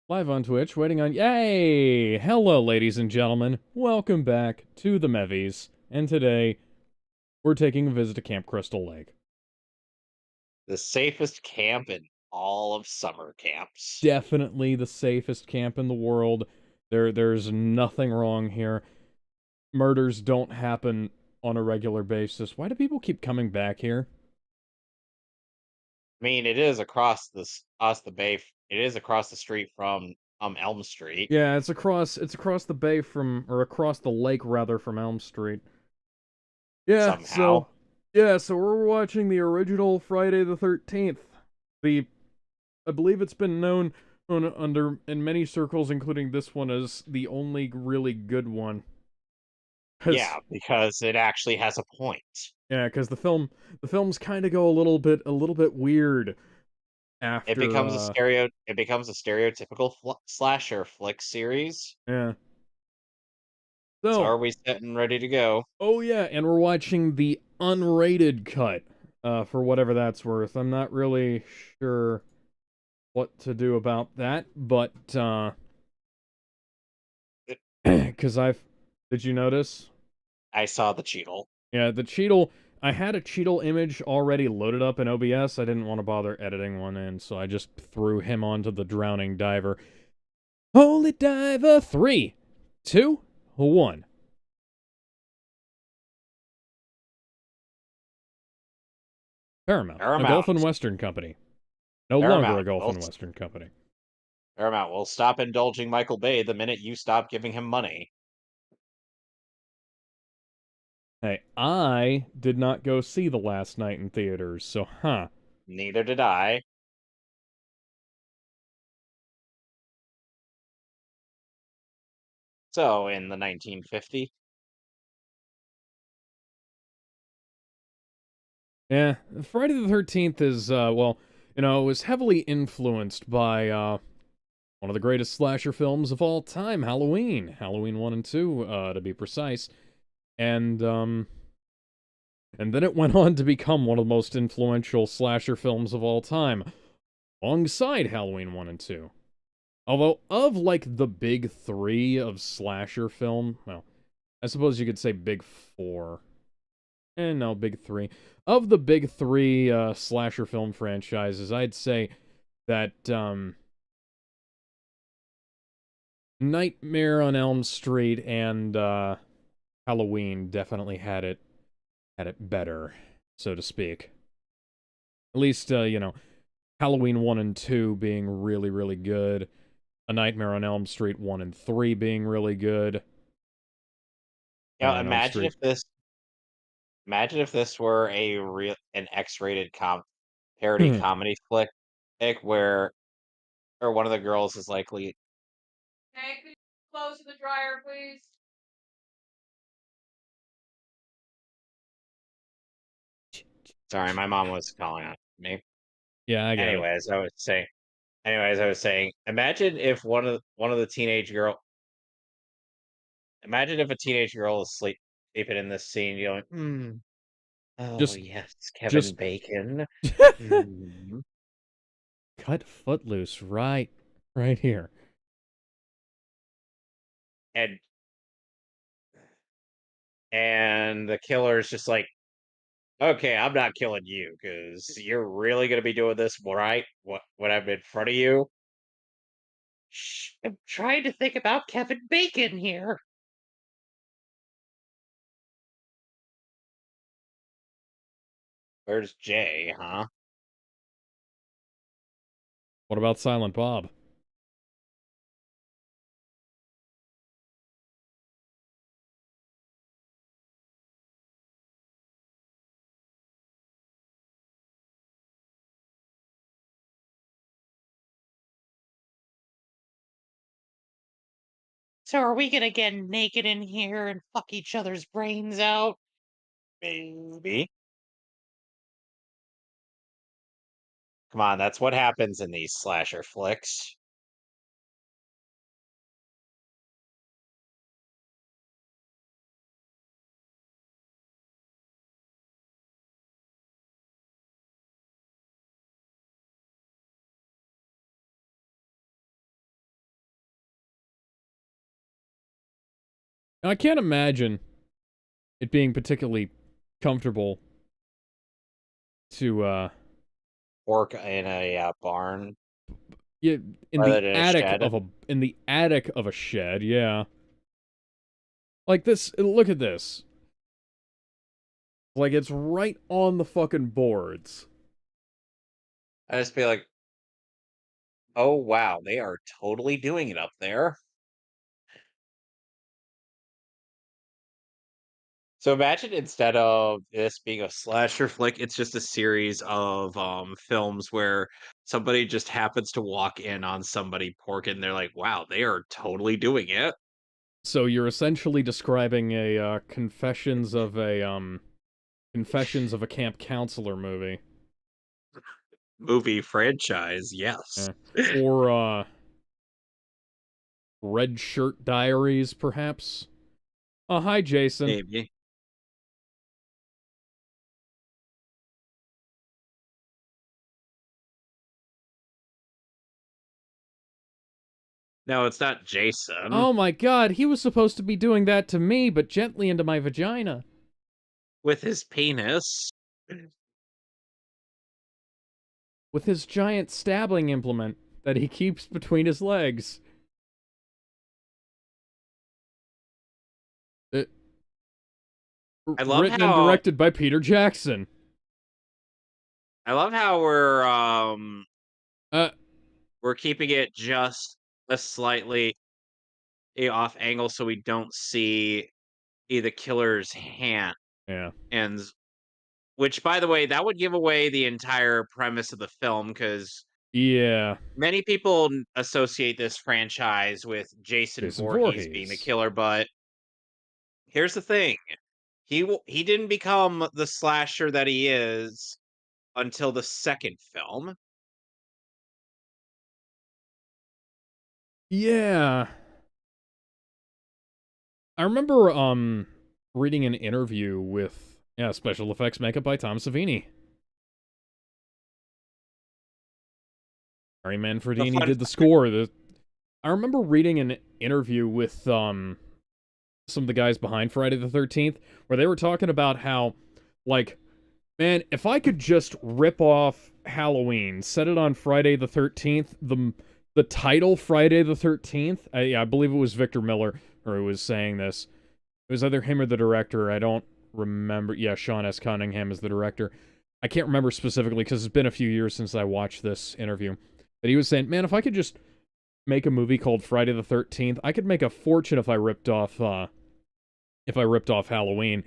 Live on Twitch, waiting on. Yay! Hello, ladies and gentlemen. Welcome back to the Mehvies. And today, we're taking a visit to Camp Crystal Lake. The safest camp in all of summer camps. Definitely the safest camp in the world. There's nothing wrong here. Murders don't happen on a regular basis. Why do people keep coming back here? I mean, it is across the bay. It is across the street from Elm Street Yeah, it's across the bay from, or across the lake rather, from Elm Street. Yeah, somehow. so so we're watching the original Friday the 13th. The I believe it's been known under in many circles, including this one, as the only really good one. Cause Yeah, because it actually has a point. yeah, cause the films kind of go a little bit weird It after becomes a stereotypical slasher flick series. yeah. So So are we set and ready to go? oh yeah, and we're watching the unrated cut. For whatever that's worth. I'm not really sure what to do about that, but It- because I've did you notice? I saw the Cheetle. Yeah, the Cheetle. I had a Cheetle image already loaded up in OBS. I didn't want to bother editing one in, so I just threw him onto the drowning diver. Holy diver! 3, 2, 1. Paramount, a Gulf and Paramount. Western company. No longer a Paramount. Gulf We'll and Western company. Paramount will stop indulging Michael Bay the minute you stop giving him money. Hey, I did not go see the last night in theaters, so huh. Neither did I. So, in the 1950, Yeah, Friday the 13th is, it was heavily influenced by, one of the greatest slasher films of all time, Halloween. Halloween 1 and 2, to be precise. And then it went on to become one of the most influential slasher films of all time, alongside Halloween 1 and 2. Although, of, like, the big three of slasher film, well, I suppose you could say big four. No, big three. Of the big three, slasher film franchises, I'd say that, Nightmare on Elm Street and, Halloween definitely had it better, so to speak. At least, Halloween 1 and 2 being really, really good. A Nightmare on Elm Street 1 and 3 being really good. you know, Nightmare on Elm Street. imagine if this were an X-rated parody comedy flick where or one of the girls is likely. Hey, could you close the dryer, please? Sorry, my mom was calling on me. Yeah, I get it. Anyways, I was saying, one of the teenage girl. Imagine if a teenage girl is sleeping in this scene, going, "Oh Just, yes, Kevin just Bacon." Mm. cut Footloose right here. And the killer is just like, "Okay, I'm not killing you because you're really gonna be doing this, right? When I'm in front of you." Shh, I'm trying to think about Kevin Bacon here. Where's Jay, huh? What about Silent Bob? So are we gonna get naked in here and fuck each other's brains out? Maybe. Come on, that's what happens in these slasher flicks. Now, I can't imagine it being particularly comfortable to Work in a barn yeah, rather than a shed. in the attic of a shed, yeah. Like this, look at this. Like it's right on the fucking boards. I just be like, oh wow, they are totally doing it up there. So imagine instead of this being a slasher flick, it's just a series of films where somebody just happens to walk in on somebody pork and they're like, wow, they are totally doing it. So you're essentially describing a Confessions of a Camp Counselor movie. Movie franchise, yes. Yeah. Or Red Shirt Diaries, perhaps. Hi, Jason. Maybe. No, it's not Jason Oh my god, he was supposed to be doing that to me, but gently into my vagina. with his penis. With his giant stabbing implement that he keeps between his legs. It, I love written and how directed by Peter Jackson. we're Uh, we're keeping it just a slightly off angle so we don't see the killer's hand. yeah. And which, by the way, that would give away the entire premise of the film because Yeah. many people associate this franchise with Jason Jason Voorhees being the Voorhees. killer. But here's the thing: he didn't become the slasher that he is until the second film. Yeah. I remember reading an interview with special effects makeup by Tom Savini. Harry The Manfredini fun did the score. I remember reading an interview with some of the guys behind Friday the 13th where they were talking about how, like, man, if I could just rip off Halloween, set it on Friday the 13th, the title Friday the 13th, I believe it was Victor Miller who was saying this. It was either him or the director. I don't remember. Yeah, Sean S. Cunningham is the director. I can't remember specifically because it's been a few years since I watched this interview. But he was saying, man, if I could just make a movie called Friday the 13th, I could make a fortune if I ripped off Halloween.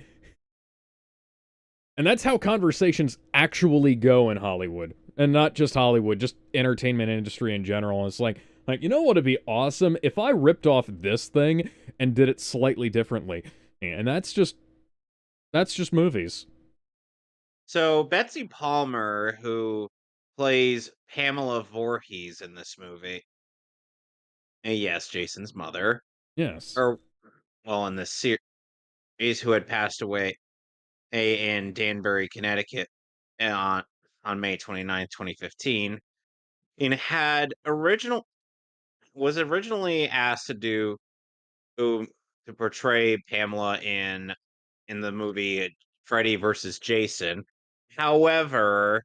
And that's how conversations actually go in Hollywood. And not just Hollywood, just entertainment industry in general. It's like, you know what would be awesome if I ripped off this thing and did it slightly differently. And that's just movies. So Betsy Palmer, who plays Pamela Voorhees in this movie, and yes, Jason's mother, Yes. or well, in this series, who had passed away in Danbury, Connecticut, on May 29th, 2015, and had original was originally asked to to portray Pamela in the movie Freddy versus Jason. However,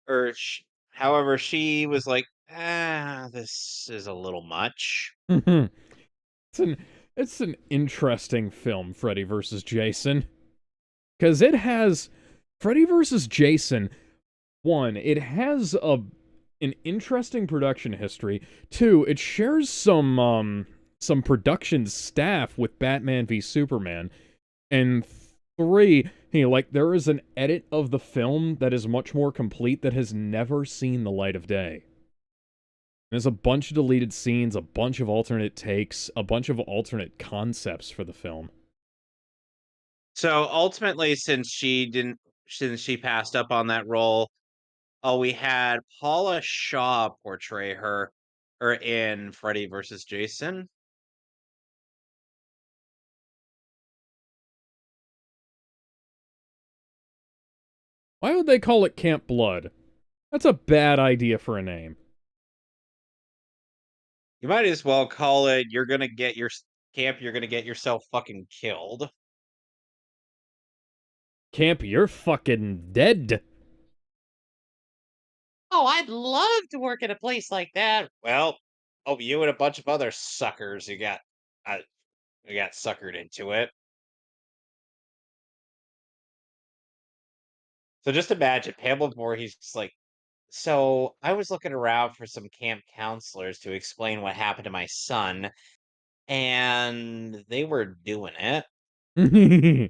or sh however, she was like, "Ah, this is a little much." it's an it's an interesting film, Freddy vs. Jason. Because it has Freddy vs. Jason. One, it has an interesting production history. Two, it shares some production staff with Batman v Superman. And three, like there is an edit of the film that is much more complete that has never seen the light of day. There's a bunch of deleted scenes, a bunch of alternate takes, a bunch of alternate concepts for the film. So, ultimately, since she passed up on that role, we had Paula Shaw portray her in Freddy versus Jason. Why would they call it Camp Blood? That's a bad idea for a name. You might as well call it "You're Gonna Get Your camp, you're gonna get yourself fucking killed. Camp, you're fucking dead. Oh, I'd love to work at a place like that. Well, oh, you and a bunch of other suckers uh, who got suckered into it. So just imagine Pamela Voorhees just like, so I was looking around for some camp counselors to explain what happened to my son, and they were doing it. Yeah.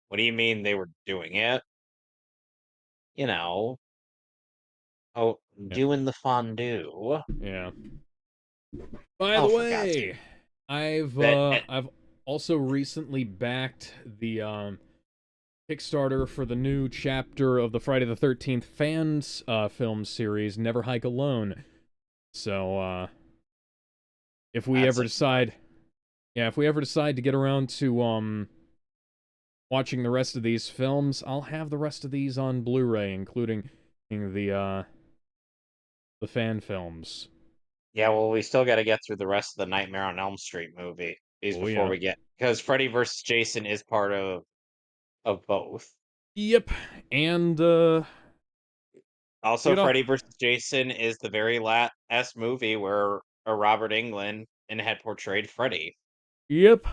What do you mean they were doing it? You know, oh, doing the fondue. Yeah. By Oh, the for God's sake. way, I've That, uh that I've also recently backed the Kickstarter for the new chapter of the Friday the 13th fans film series, Never Hike Alone. So if we that's ever a decide if we ever decide to get around to watching the rest of these films, I'll have the rest of these on Blu-ray, including the fan films. yeah, well, we still got to get through the rest of the Nightmare on Elm Street movies Oh before yeah. we get because Freddy versus Jason is part of both. Yep. And Also, you know, Freddy versus Jason is the very last movie where Robert Englund and had portrayed Freddy. yep.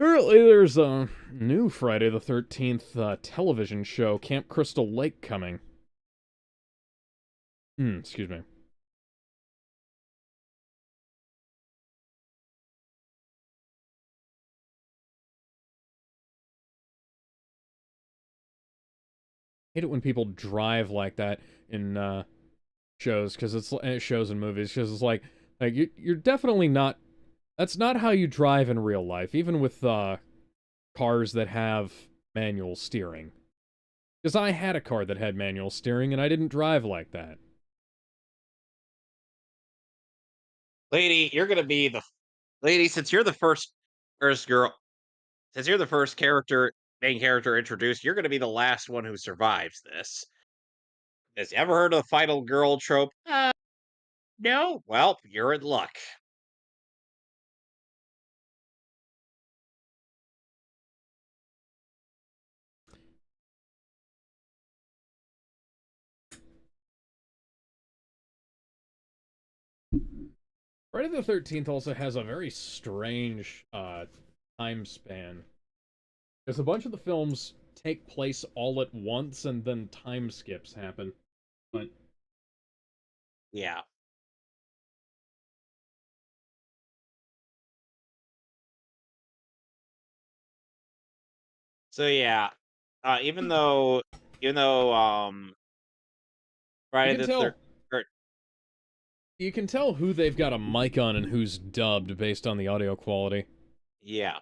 Apparently, there's a new Friday the 13th television show, Camp Crystal Lake, coming. Excuse me. Hate it when people drive like that in shows, because it's shows and movies, because it's like you're definitely not. That's not how you drive in real life, even with cars that have manual steering. Because I had a car that had manual steering, and I didn't drive like that. Lady, you're gonna be the lady since you're the first girl since you're the first main character introduced. You're gonna be the last one who survives this. Has you ever heard of the final girl trope? No. Well, you're in luck. Friday the 13th also has a very strange time span. Because a bunch of the films take place all at once and then time skips happen. But Yeah. So yeah, even though you Friday can the third, tell you can tell who they've got a mic on and who's dubbed based on the audio quality. yeah.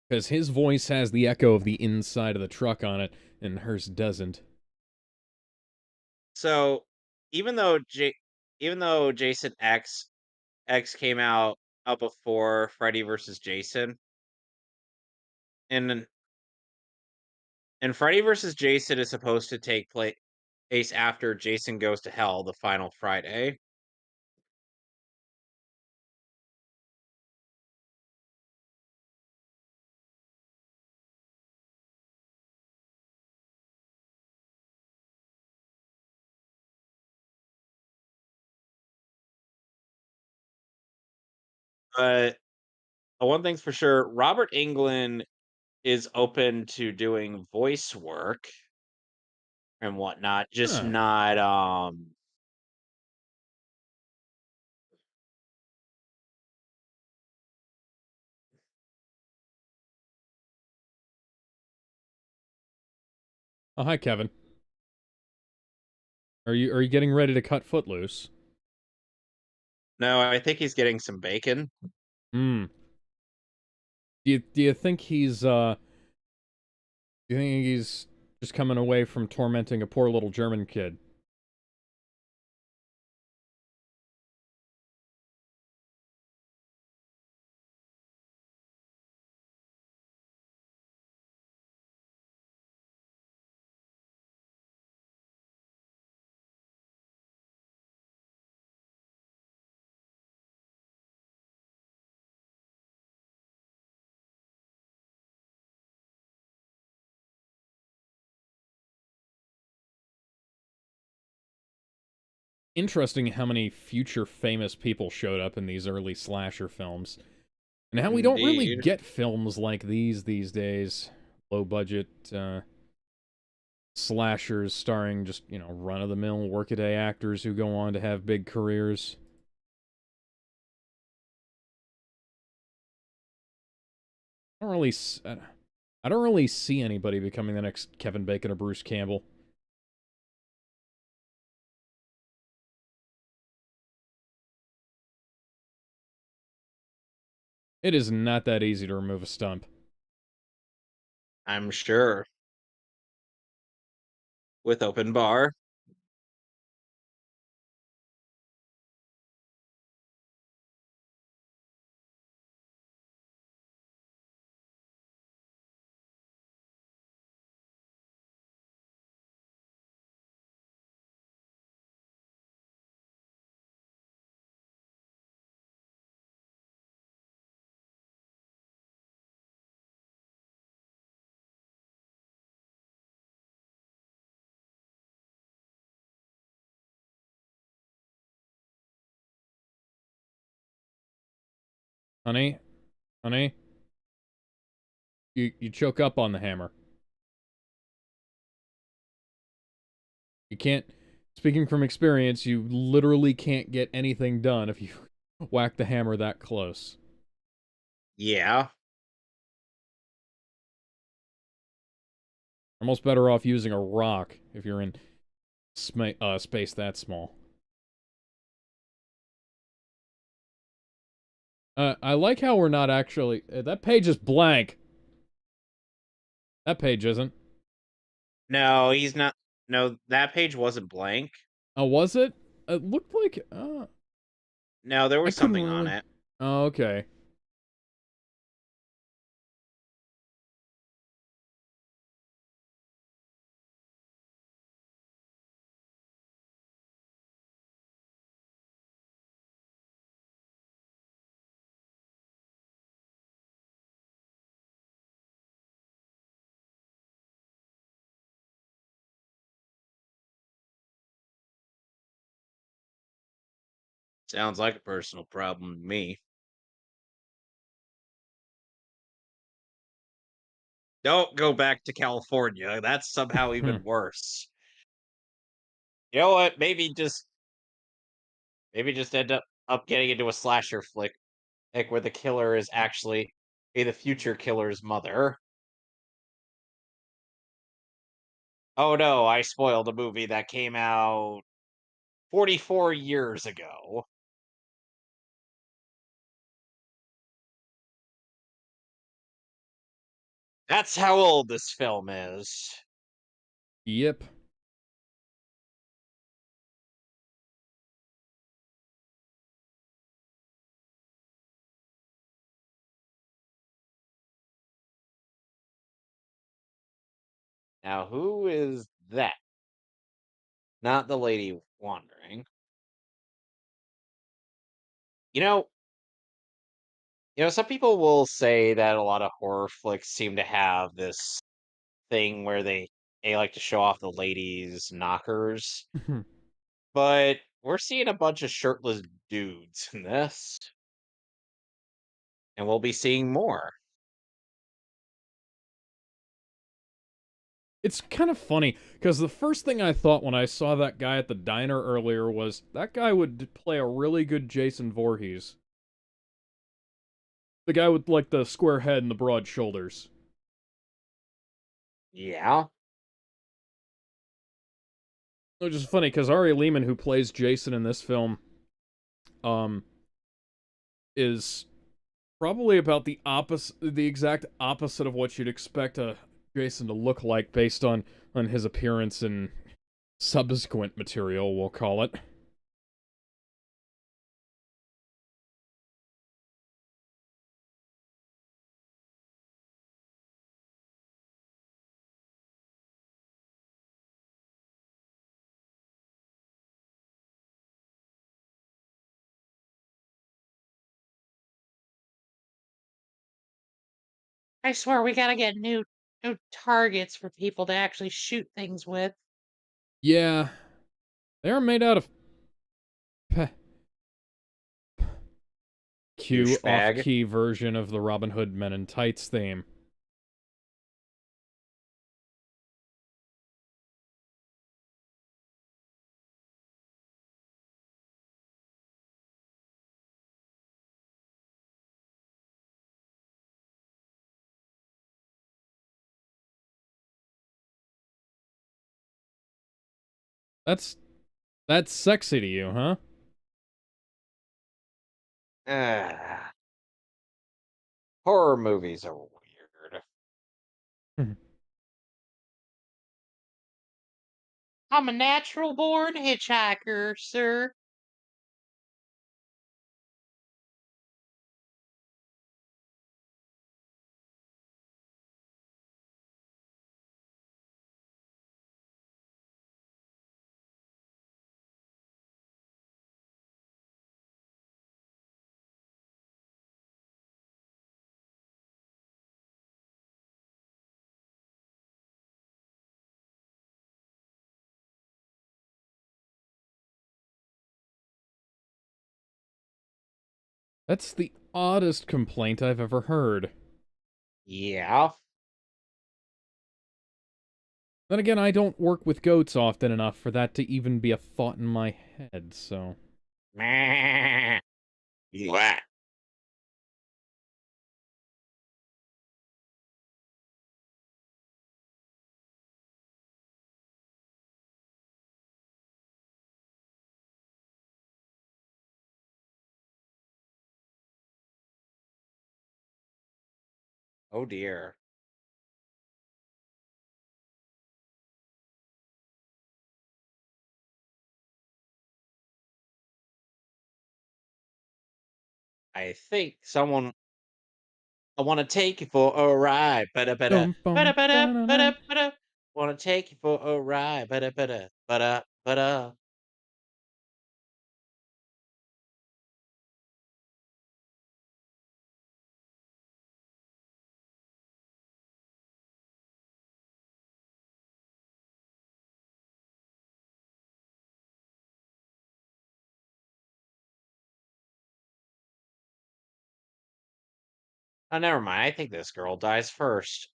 Because his voice has the echo of the inside of the truck on it, and hers doesn't. So even though Jason X came out before Freddy versus Jason, and Freddy versus Jason is supposed to take place after Jason Goes to Hell, the final Friday. But one thing's for sure, Robert Englund is open to doing voice work and whatnot, just Huh. not Oh, hi, Kevin. Are you getting ready to cut Footloose? no, I think he's getting some bacon. Hmm. Do you think he's just coming away from tormenting a poor little German kid? interesting how many future famous people showed up in these early slasher films. And how we don't really Indeed. get films like these days. Low budget slashers starring just, run of the mill workaday actors who go on to have big careers. I don't really I don't really see anybody becoming the next Kevin Bacon or Bruce Campbell. It is not that easy to remove a stump. I'm sure. With open bar. Honey, honey, you choke up on the hammer. You can't, speaking from experience, you literally can't get anything done if you whack the hammer that close. Yeah. Almost better off using a rock if you're in space that small. I like how we're not actually... that page is blank. That page isn't. No, he's not. No, that page wasn't blank. Oh, was it? It looked like... No, there I was couldn't something on really... it. Oh, okay. Sounds like a personal problem to me. Don't go back to California. That's somehow even worse. You know what? Maybe just end up getting into a slasher flick like where the killer is actually the future killer's mother. Oh no, I spoiled a movie that came out 44 years ago. That's how old this film is. Yep. Now, who is that? Not the lady wandering. You know, some people will say that a lot of horror flicks seem to have this thing where they like to show off the ladies' knockers, but we're seeing a bunch of shirtless dudes in this, and we'll be seeing more. It's kind of funny, because the first thing I thought when I saw that guy at the diner earlier was, that guy would play a really good Jason Voorhees. The guy with, like, the square head and the broad shoulders. Yeah. Which is funny, because Ari Lehman, who plays Jason in this film, um, is probably about the exact opposite of what you'd expect a Jason to look like based on his appearance in subsequent material, we'll call it. I swear we gotta get new targets for people to actually shoot things with. Yeah, they are made out of Cue douchebag. off-key version of the Robin Hood Men in Tights theme. That's sexy to you, huh? Ah, horror movies are weird. I'm a natural born hitchhiker, sir. That's the oddest complaint I've ever heard. Yeah. Then again, I don't work with goats often enough for that to even be a thought in my head, so... Meh. Mwah. Oh dear. I think someone. I want to take you for a ride. Bada bada. Dum bum Ba-da, ba-da, ba-da-da. ba-da, ba-da. Want to take you for a ride. Bada bada. Bada bada. Oh, never mind. I think this girl dies first.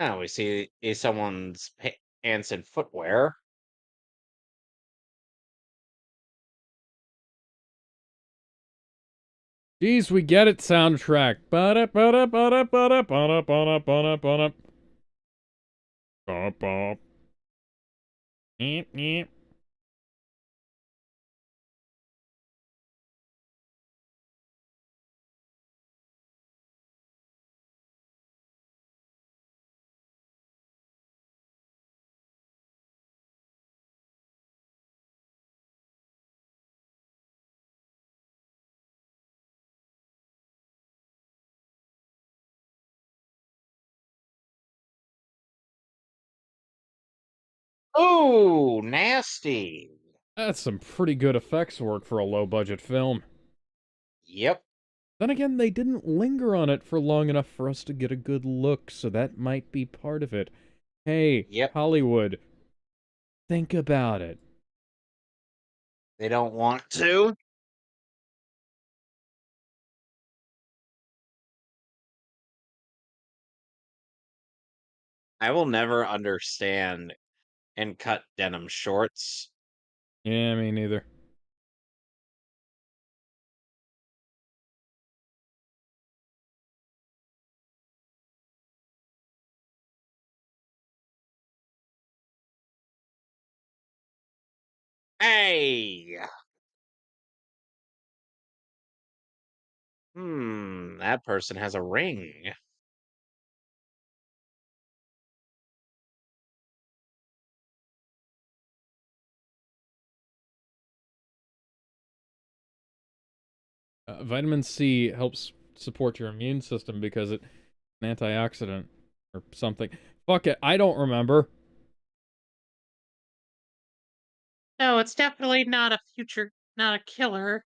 Oh, we see is someone's pants and footwear. Geez, we get it, soundtrack. Ba-da-ba-da-ba-da-ba-da-ba-da-ba-da-ba-da. Bop-bop. Eep, eep. Oh, nasty. That's some pretty good effects work for a low-budget film. Yep. Then again, they didn't linger on it for long enough for us to get a good look, so that might be part of it. Hey, Yep. Hollywood, think about it. They don't want to. I will never understand and cut denim shorts. Yeah, me neither. Hey. That person has a ring. Vitamin C helps support your immune system because it's an antioxidant or something. Fuck it, I don't remember. No, it's definitely not a killer.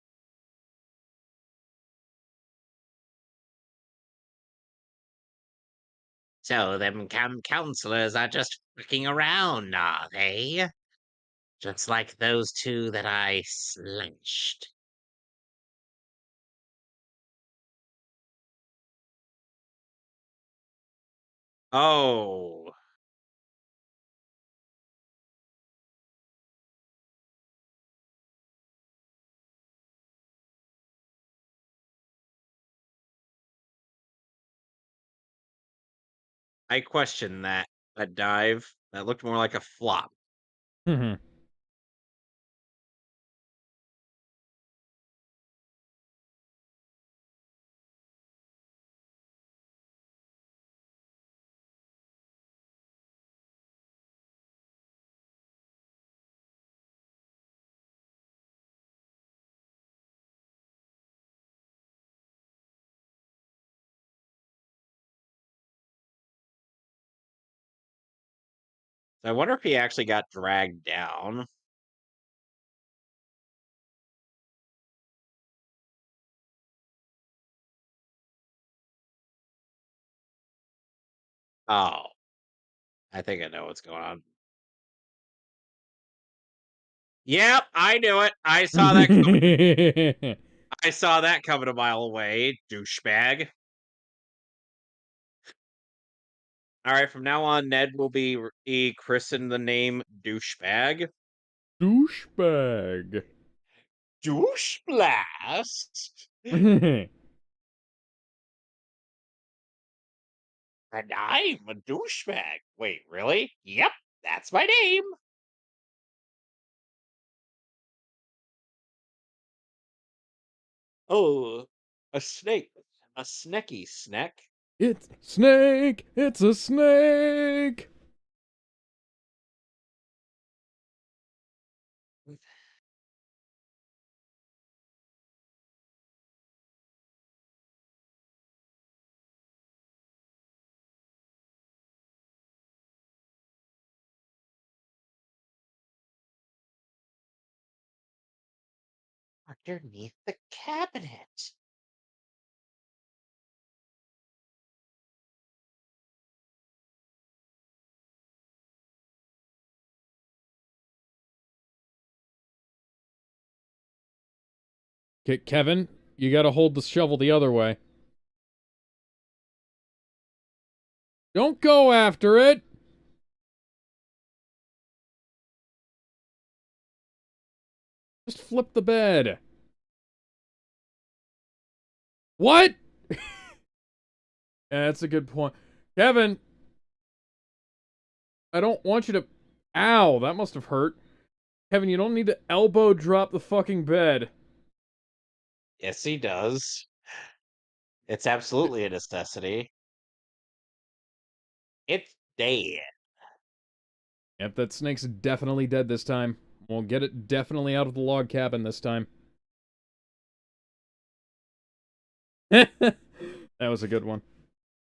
So them camp counselors are just fucking around, are they? Just like those two that I slashed. Oh, I question that dive. That looked more like a flop. Mhm. I wonder if he actually got dragged down. Oh, I think I know what's going on. Yep, I knew it. I saw that. I saw that coming a mile away, douchebag. All right, from now on, Ned will be christened the name douchebag. Douchebag. Doucheblast. And I'm a douchebag. Wait, really? Yep, that's my name. Oh, a snake. A sneaky snack. It's snake! It's a snake! Underneath the cabinet. Kevin, you gotta hold the shovel the other way. Don't go after it! Just flip the bed. What? Yeah, that's a good point. Kevin, I don't want you to... Ow, that must have hurt. Kevin, you don't need to elbow drop the fucking bed. Yes, he does. It's absolutely a necessity. It's dead. Yep, that snake's definitely dead this time. We'll get it definitely out of the log cabin this time. That was a good one.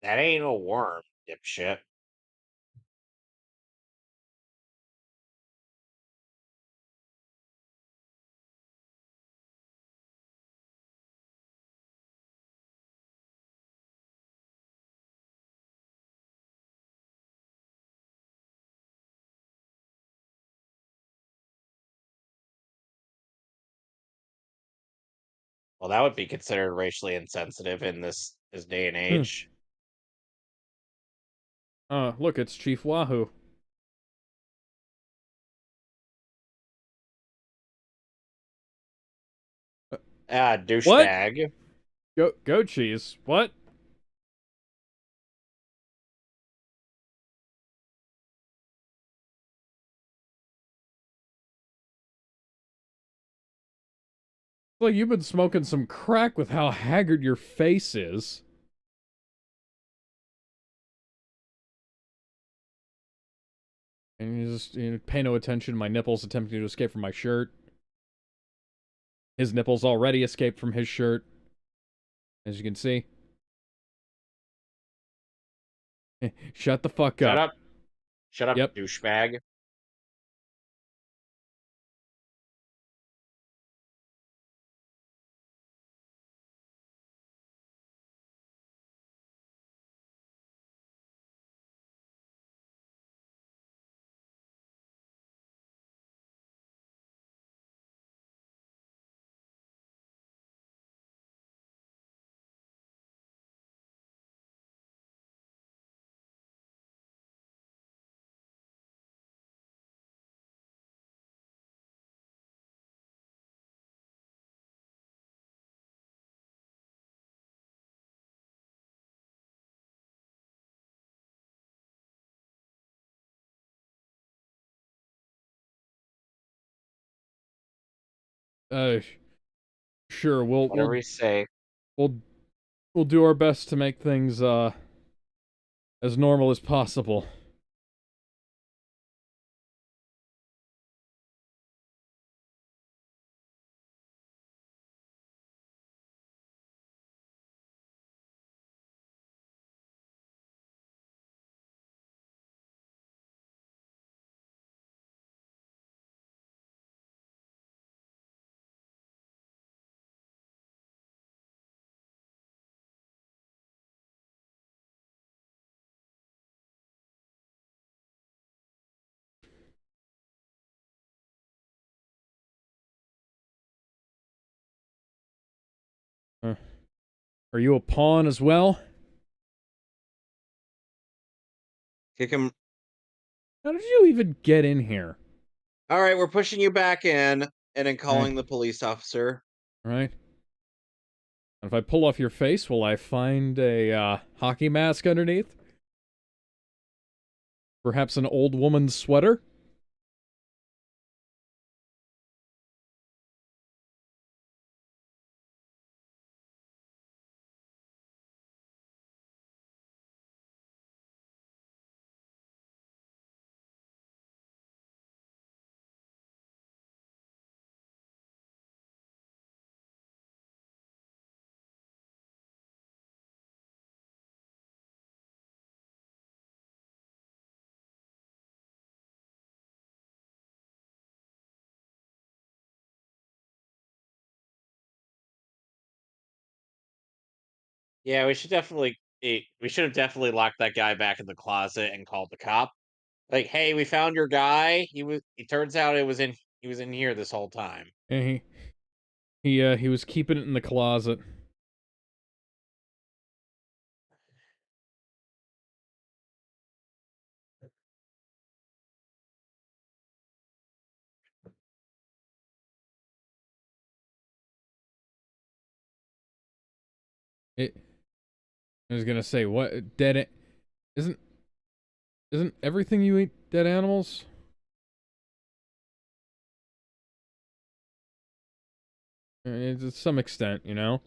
That ain't a worm, dipshit. Well, that would be considered racially insensitive in this day and age. Look, it's Chief Wahoo. Ah, What? douchebag. Go cheese. What? Well, you've been smoking some crack with how haggard your face is. And you pay no attention. My nipples attempting to escape from my shirt. His nipples already escaped from his shirt. As you can see. Shut the fuck Shut up. up. Shut up, Yep. douchebag. Sure, Whatever you say. we'll we'll do our best to make things as normal as possible. Uh, are you a pawn as well? Kick him. How did you even get in here? All right, we're pushing you back in, and then Right, calling the police officer. right. And if I pull off your face, will I find a hockey mask underneath? Perhaps an old woman's sweater? Yeah, we should definitely. We should have definitely locked that guy back in the closet and called the cop. Like, hey, we found your guy. He was. It turns out it was in. He was in here this whole time. And he was keeping it in the closet. It. I was gonna say what isn't isn't everything you eat dead animals? To some extent, you know.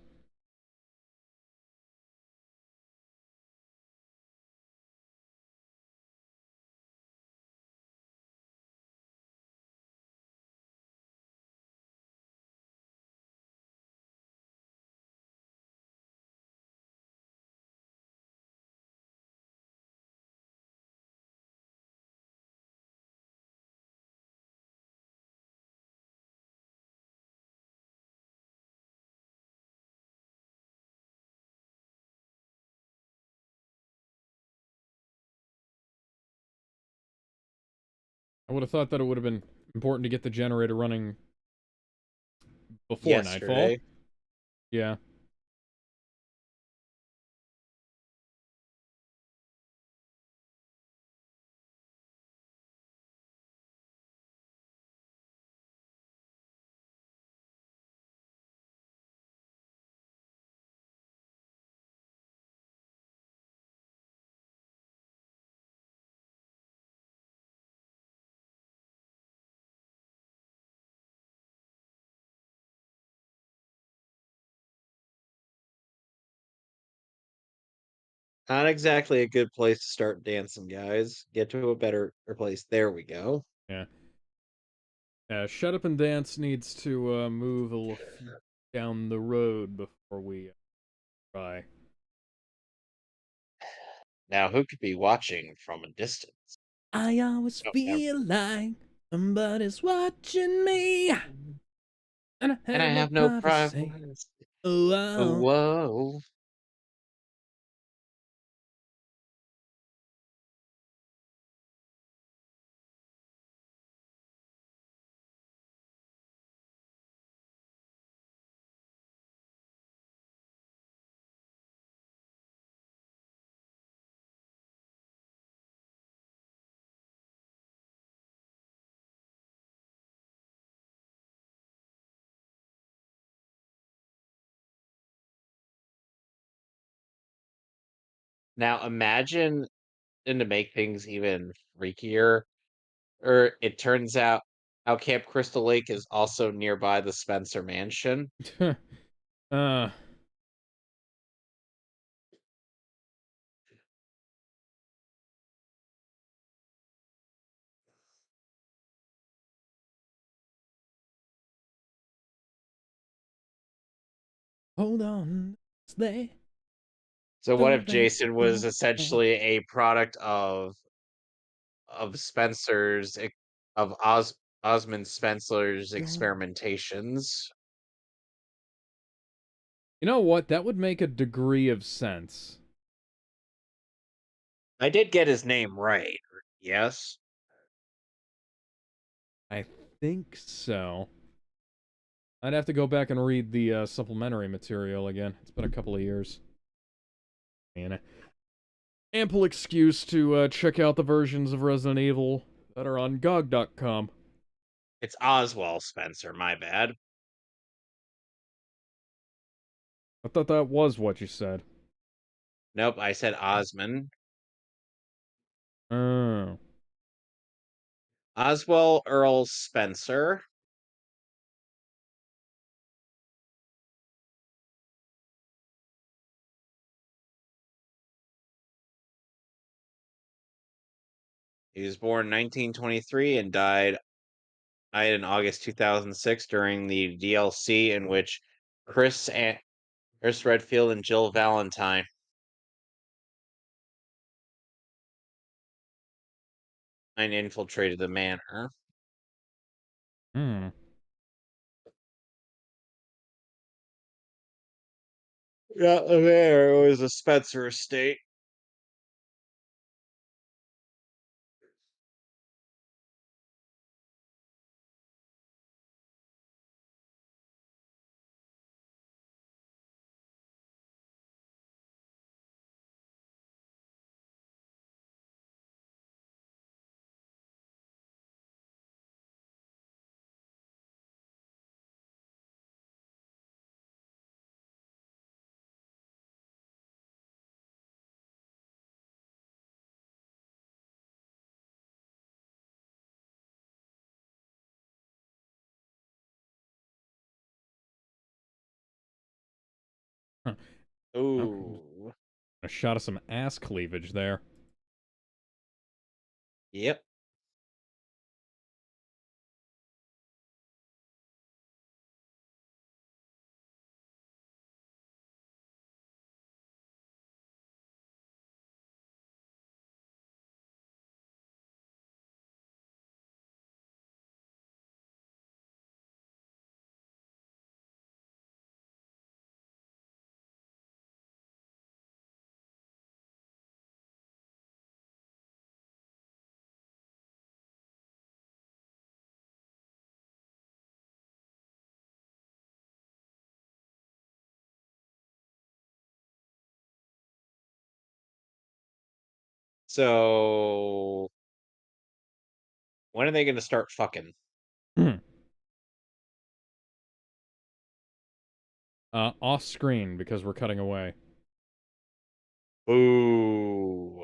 I would have thought that it would have been important to get the generator running before nightfall. Yesterday. Yeah. Not exactly a good place to start dancing, guys. Get to a better place. There we go. Yeah. Shut Up and Dance needs to move a little down the road before we try. Now, who could be watching from a distance? I always Oh, never. feel like somebody's watching me, and I And I have no have no privacy. privacy. Oh, Oh, wow. whoa. Now, imagine, and to make things even freakier, or it turns out how Camp Crystal Lake is also nearby the Spencer Mansion. uh, hold on. Stay. So what Don't if let Jason was go. essentially a product of Spencer's of Osmond Spencer's Don't. experimentations? You know what? That would make a degree of sense. I did get his name right. Yes. I think so. I'd have to go back and read the supplementary material again. It's been a couple of years. And ample excuse to check out the versions of Resident Evil that are on GOG.com. It's Oswald Spencer, my bad. I thought that was what you said. Nope, I said Osmond. Oh. Oswald Earl Spencer. He was born in 1923 and died in August 2006 during the DLC in which Chris Redfield and Jill Valentine infiltrated the manor. Hmm. Yeah, the manor was a Spencer estate. Huh. Okay. Ooh. A shot of some ass cleavage there. Yep. So when are they going to start fucking? Hmm. Off screen because we're cutting away. Ooh.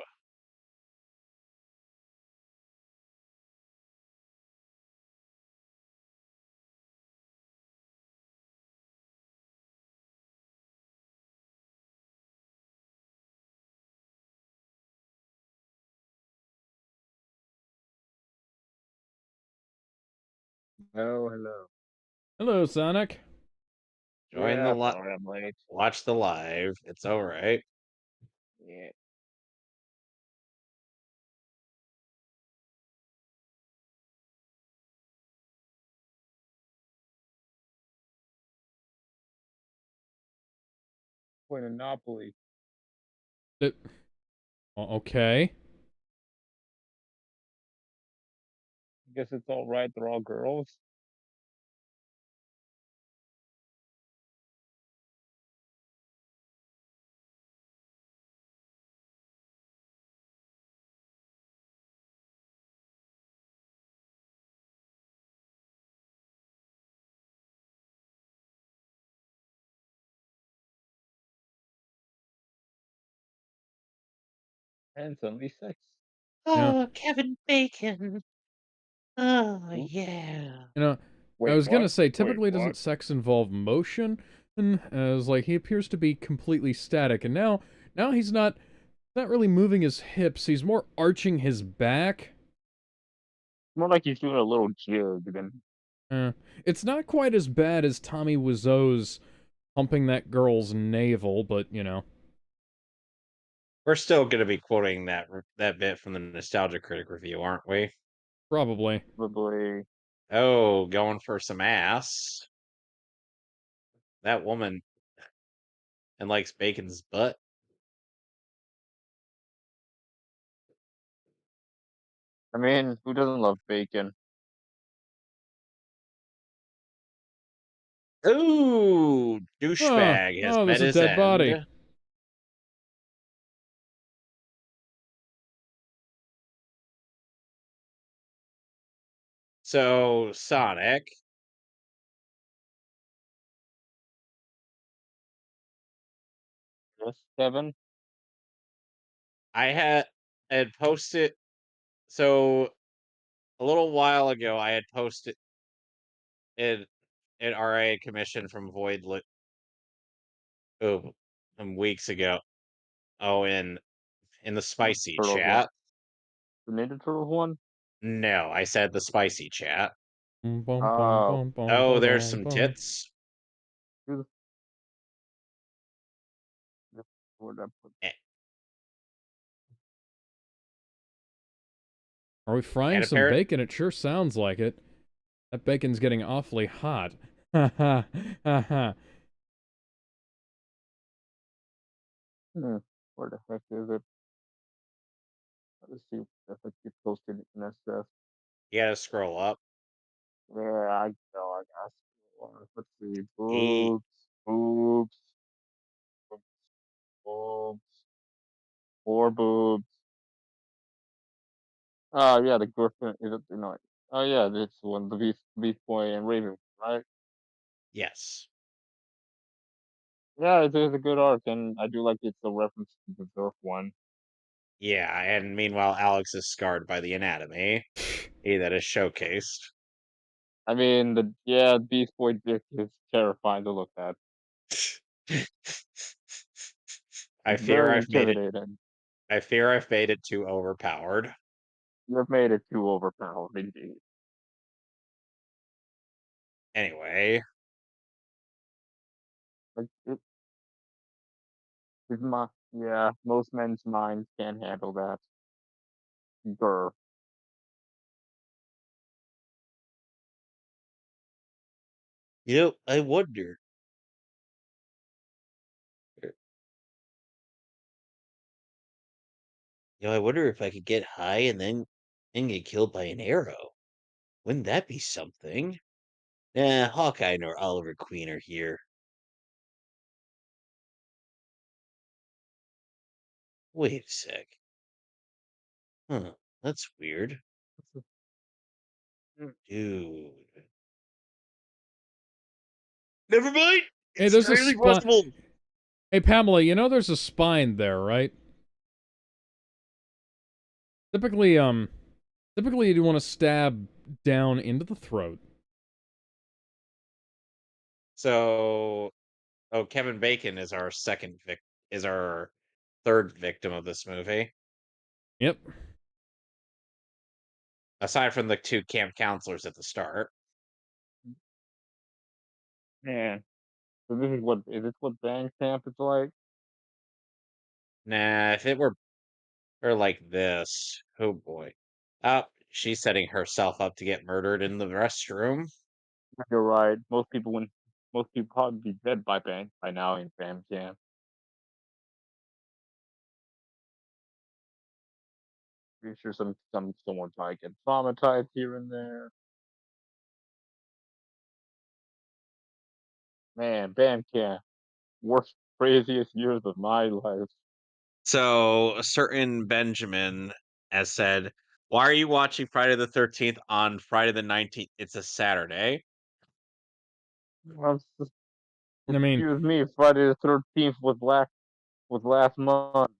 Oh, hello. Hello, Sonic. Join the Yeah, live. sorry I'm late. Watch the live. It's all right. Yeah. Playing Monopoly. Uh, okay. I guess it's all right. They're all girls. And suddenly sex. Yeah. Oh, Kevin Bacon. Oh, Oop, yeah. You know, I wait, was gonna what? say, Wait, typically what? doesn't sex involve motion? And as like he appears to be completely static, and now he's not really moving his hips. He's more arching his back. More like he's doing a little jig than Uh, it's not quite as bad as Tommy Wiseau's humping that girl's navel, but you know, We're still going to be quoting that bit from the Nostalgia Critic review, aren't we? probably. probably. Oh, going for some ass. That woman and likes bacon's butt. I mean, who doesn't love bacon? Ooh, Oh, douchebag has oh, met there's a his dead body. end. So, Sonic, Yes, Kevin. I had posted so a little while ago I had posted it an RA commission from Void oh, some weeks ago. Oh, in the spicy Turtles one. chat. The Ninja Turtles one. No, I said the spicy chat. Boom, boom, boom, Oh, boom, boom, Oh, boom, there's boom, some boom. tits. who where'd I put? a- Are we frying And some apparent bacon? It sure sounds like it. That bacon's getting awfully hot. Ha ha ha ha. Where the heck is it? Let's see if I get posted in SF. you gotta scroll up. Yeah, I know. I got. Let's see. E Boobs, boobs, boobs, boobs, more boobs. Oh yeah, the Griffin is it? No. Oh yeah, this one, the Beast Boy and Raven, right? yes. Yeah, it's a good arc, and I do like it's a reference to the Surf one. Yeah, and meanwhile Alex is scarred by the anatomy. That is showcased. I mean, Beast Boy dick is terrifying to look at. I It's fear very I've made it intimidating. I fear I've made it too overpowered. You've made it too overpowered, indeed. Anyway, Like it's my yeah, most men's minds can't handle that. Grr. I wonder. I wonder if I could get high and get killed by an arrow. Wouldn't that be something? Nah, Hawkeye nor Oliver Queen are here. Wait a sec. Huh, that's weird. Dude. Never mind! Hey, It's there's a entirely spine. possible! Hey, Pamela, you know there's a spine there, right? Typically, typically you want to stab down into the throat. So, oh, Kevin Bacon is is our third victim of this movie. Yep. Aside from the two camp counselors at the start. Man. So is this what band camp is like? Nah, if it were or like this. Oh boy. Oh, she's setting herself up to get murdered in the restroom. You're right. Most people probably be dead by now in band camp. Pretty sure someone probably get traumatized here and there. Man, band camp. Worst craziest years of my life. So a certain Benjamin has said, "Why are you watching Friday the 13th on Friday the 19th? It's a Saturday." Well, I mean, excuse me, Friday the 13th was last month.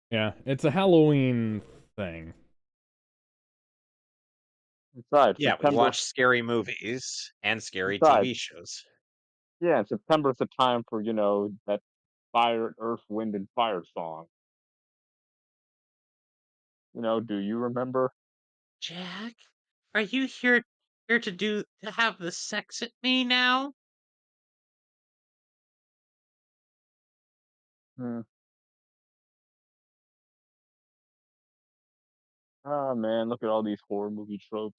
yeah, it's a Halloween thing. Besides, Yeah, we September. watch scary movies and scary Besides, TV shows. yeah, September's the time for that fire, earth, wind, and fire song. Do you remember? Jack, are you here to have the sex at me now? Hmm. Ah, man, look at all these horror movie tropes.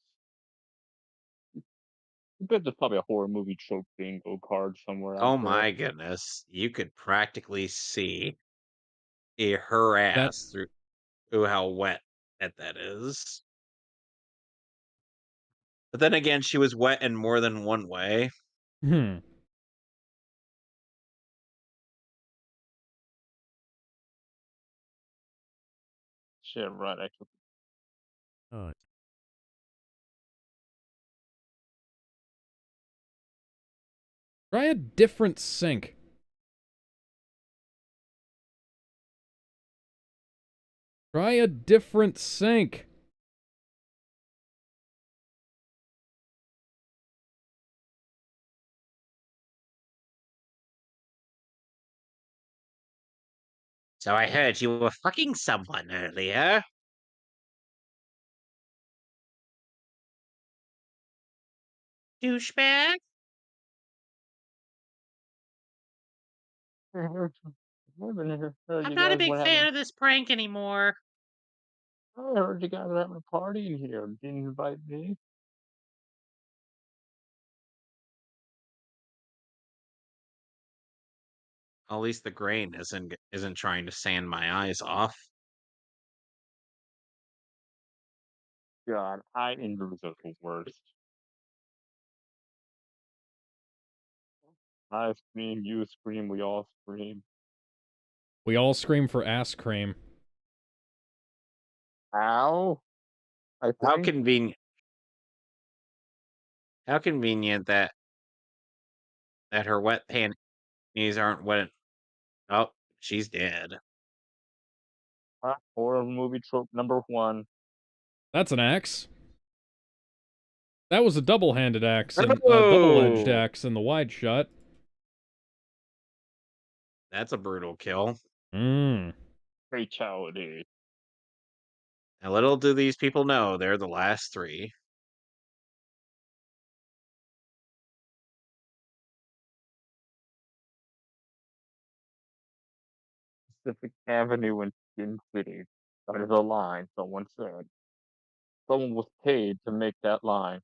I bet there's probably a horror movie trope bingo card somewhere out Oh there. my goodness. You could practically see her That ass through how wet that is. But then again, she was wet in more than one way. hmm. Shit, right. Actually, Try a different sink. Try a different sink. So I heard you were fucking someone earlier. Douchebag? I heard I'm you not a guys big were having. fan of this prank anymore. I heard you guys were having a party in here. Didn't invite me. At least the grain isn't trying to sand my eyes off. God, eye injuries are the worst. I scream, you scream, we all scream. We all scream for ass cream. Ow! I How think. convenient! How convenient that her wet panties aren't wet. Oh, she's dead. Horror movie trope number one. That's an axe. That was a double-handed axe and a double-edged Oh, axe in the wide shot. that's a brutal kill. Mmm. Fatality. And little do these people know they're the last three. Pacific Avenue in Skin City. That is a line someone said. Someone was paid to make that line.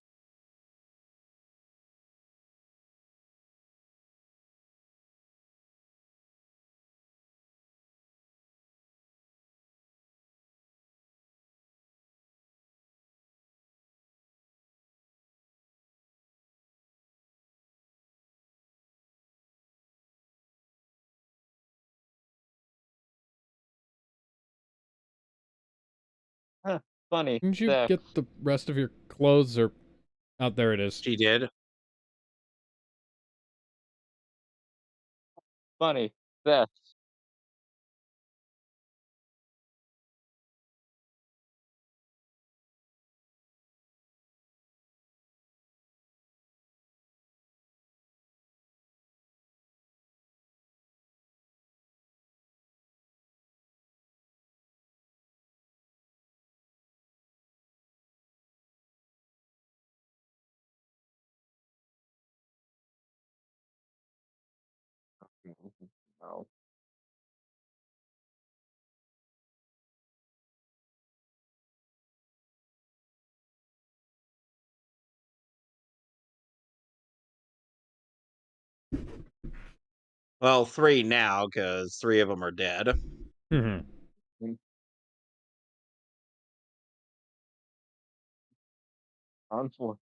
Huh, funny. Didn't you Sex. get the rest of your clothes or... Oh, there it is. She did. Funny. Sex. Oh. Well, three now because three of them are dead. Hmm. Unfortunate.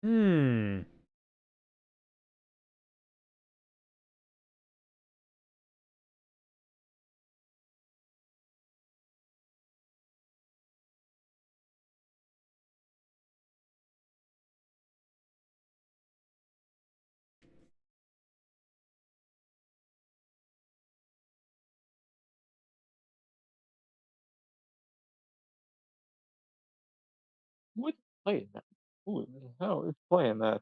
Hmm. Who's playing that? Who the hell is playing that?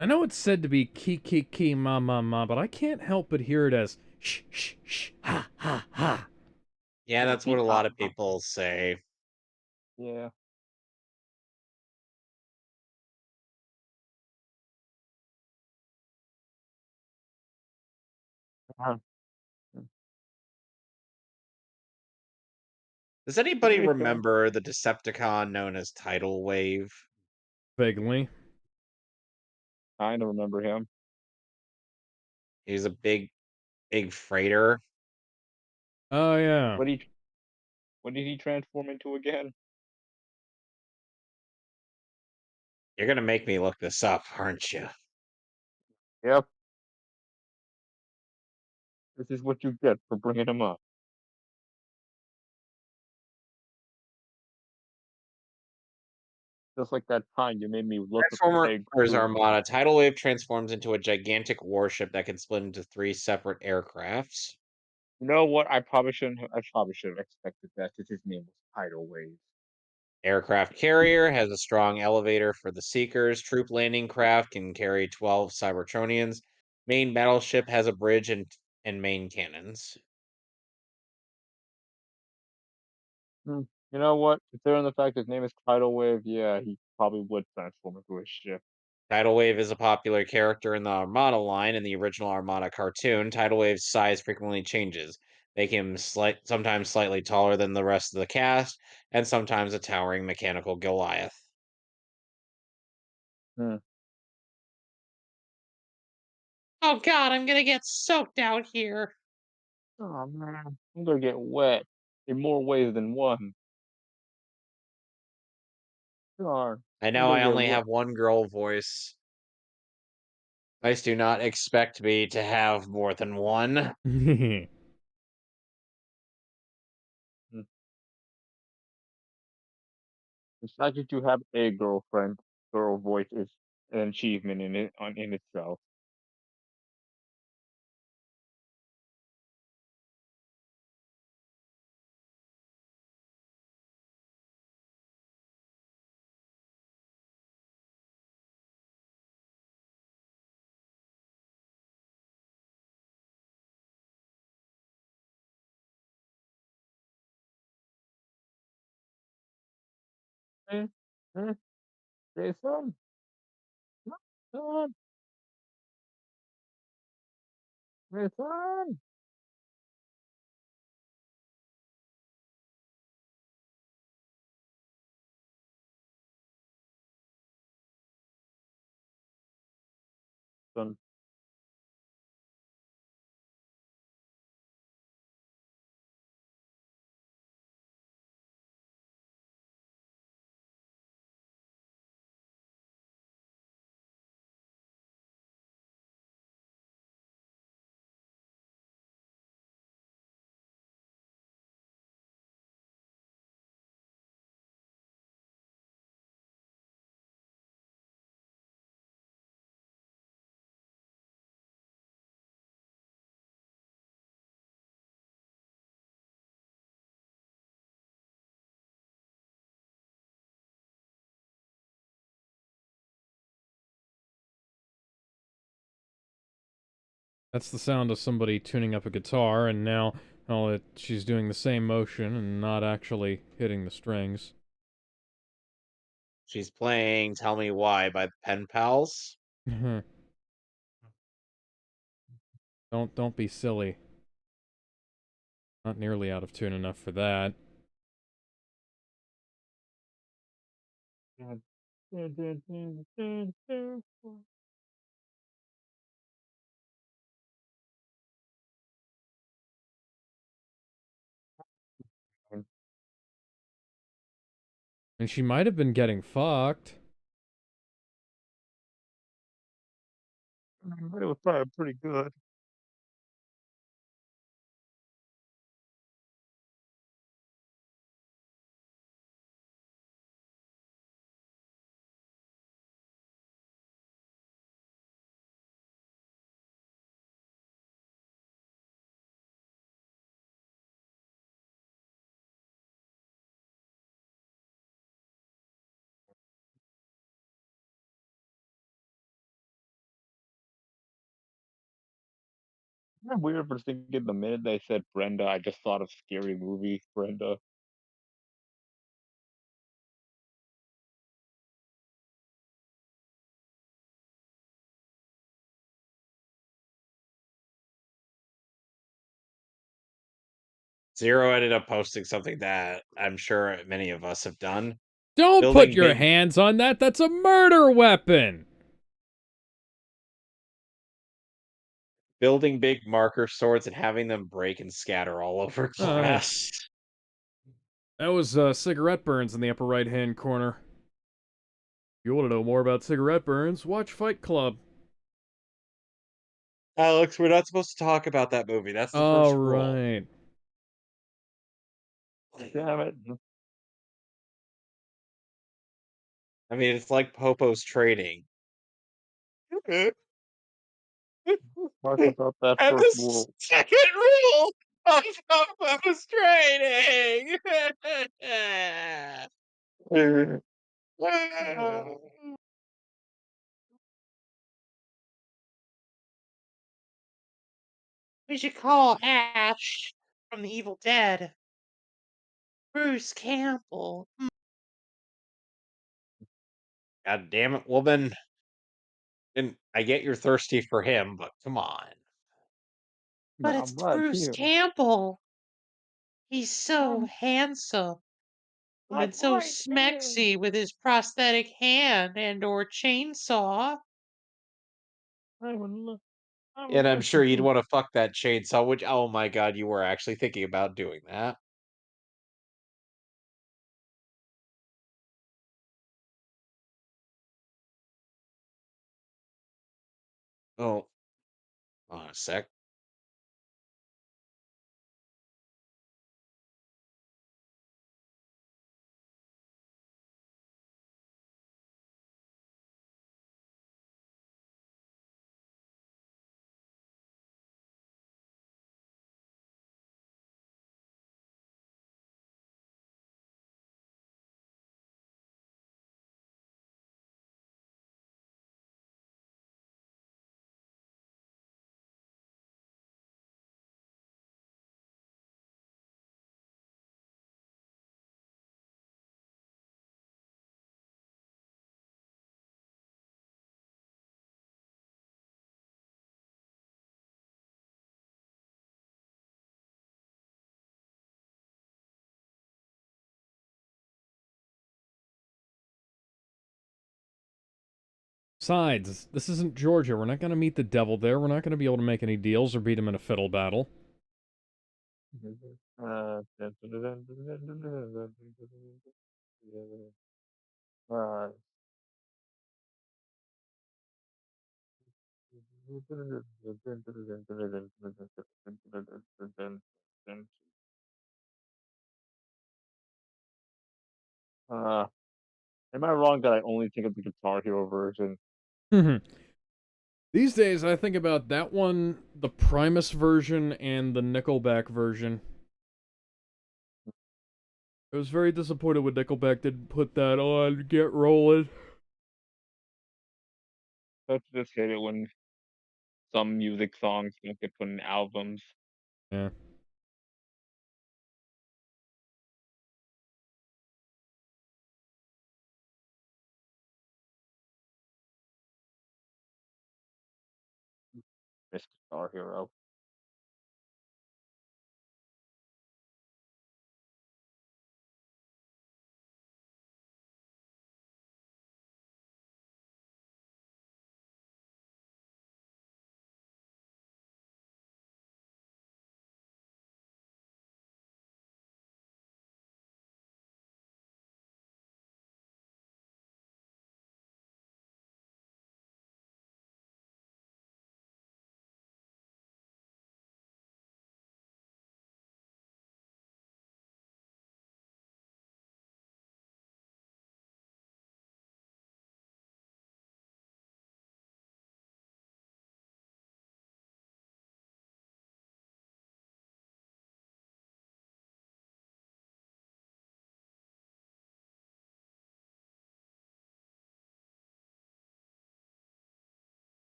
I know it's said to be ki ki ki ma ma ma, but I can't help but hear it as shh shh shh ha ha ha. Yeah, Yeah, that's what a ha lot of ha. people say. Yeah. Uh, Does anybody Very fair. remember the Decepticon known as Tidal Wave? Vaguely. I don't remember him. He was a big freighter. Oh yeah. What he what did he transform into again? You're gonna make me look this up, aren't you? Yep. This is what you get for bringing him up. Just like that time you made me look up the egg Transformers too. Armada. Tidal Wave transforms into a gigantic warship that can split into three separate aircrafts. You know what? I probably shouldn't have. I probably should have expected that since his name was Tidal Wave. Aircraft carrier has a strong elevator for the Seekers. Troop landing craft can carry 12 Cybertronians. Main battleship has a bridge and main cannons. Hmm. You know what? Considering the fact his name is Tidal Wave, yeah, he probably would transform into a ship. Tidal Wave is a popular character in the Armada line. In the original Armada cartoon, Tidal Wave's size frequently changes, making him sometimes slightly taller than the rest of the cast, and sometimes a towering mechanical Goliath. Hmm. Oh God, I'm gonna get soaked out here. Oh man, I'm gonna get wet in more ways than one. Darn, I I'm know gonna I get only wet. have one girl voice. Please do not expect me to have more than one. Hmm. The fact that you have a girlfriend, girl voice is an achievement in itself. Eh, eh, Jason, Jason, Jason. Son, That's the sound of somebody tuning up a guitar, and now, she's doing the same motion and not actually hitting the strings. She's playing Tell Me Why by the Pen Pals. Don't be silly. Not nearly out of tune enough for that. dun, dun, dun, dun, dun, dun, dun. And she might have been getting fucked. But it was probably pretty good. Isn't that weird for thinking the minute they said Brenda, I just thought of Scary Movie, Brenda. Zero ended up posting something that I'm sure many of us have done. Don't put Building your big hands on that! That's a murder weapon! building big marker swords and having them break and scatter all over Uh, class. that was cigarette burns in the upper right hand corner. If you want to know more about cigarette burns, watch Fight Club. Alex, we're not supposed to talk about that movie. That's the first rule. Alright. Damn it. I mean, it's like Popo's trading. Talk about that And first the rule. second rule. I'm frustrating. We should call Ash from the Evil Dead. Bruce Campbell. God damn it, woman. And I get you're thirsty for him, but come on. No, But I'm it's glad Bruce too. Campbell. He's so I'm handsome I'm and so right here. smexy with his prosthetic hand and or chainsaw. I would lo- I would And I'm love to sure you'd do. want to fuck that chainsaw, which, oh my god, you were actually thinking about doing that. Oh, hold on a sec. Besides, this isn't Georgia. We're not gonna meet the devil there. We're not gonna be able to make any deals or beat him in a fiddle battle. Uh, uh, am I wrong that I only think of the Guitar Hero version? These days, I think about that one, the Primus version, and the Nickelback version. I was very disappointed when Nickelback didn't put that on Get Rollin'. I just hate it when some music songs don't get put in albums. Yeah. Miss Guitar Hero.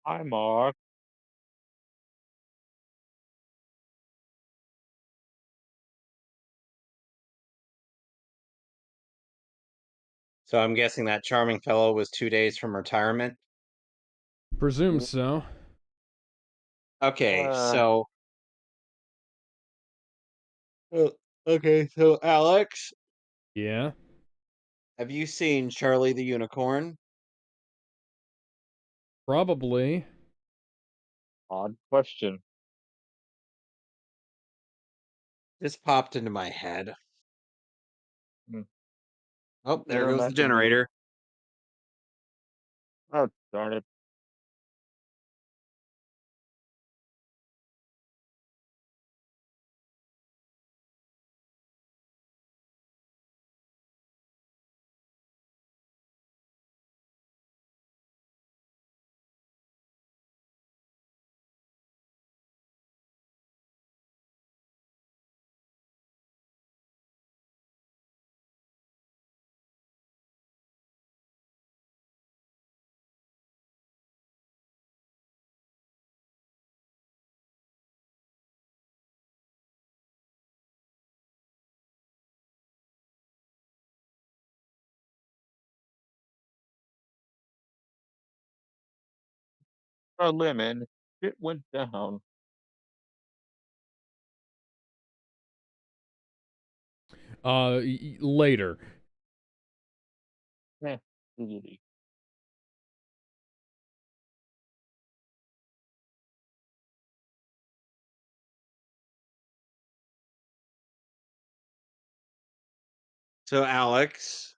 Hi, Mark. So I'm guessing that charming fellow was 2 days from retirement. Presume so. Okay, Uh, so okay, so Alex, Yeah? have you seen Charlie the Unicorn? Probably. odd question. This popped into my head. Hmm. Oh, there Never goes the imagined you. generator. Oh, darn it. a lemon. It went down. Later. Eh, giggity. So, Alex,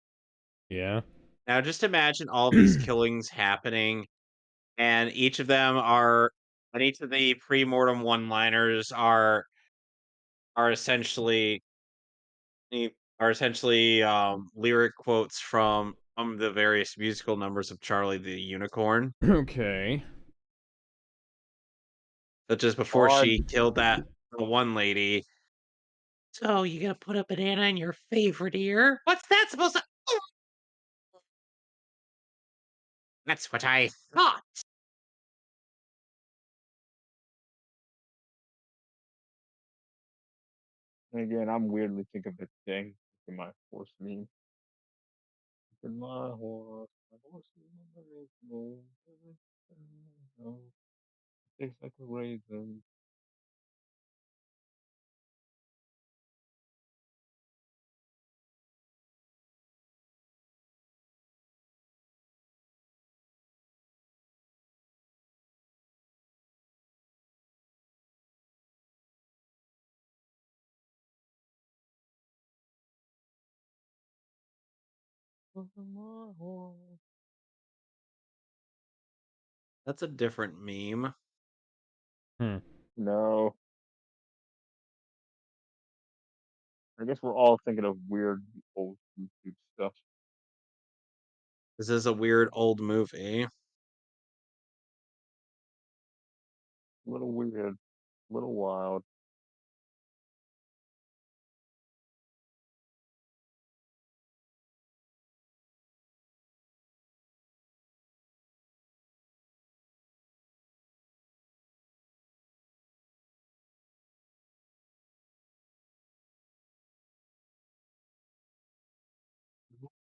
Yeah. now just imagine all these killings happening, and each of the pre-mortem one-liners are essentially lyric quotes from the various musical numbers of Charlie the Unicorn, Okay. such as before God, she killed that the one lady. So you gonna put a banana in your favorite ear? What's that supposed to? Oh, that's what I thought. again, I'm weirdly thinking of the thing in my horse meme. In my horse is no, no, tastes like a raisin. Look at my horse. That's a different meme. Hmm. No, I guess we're all thinking of weird old YouTube stuff. This is a weird old movie. A little weird, a little wild.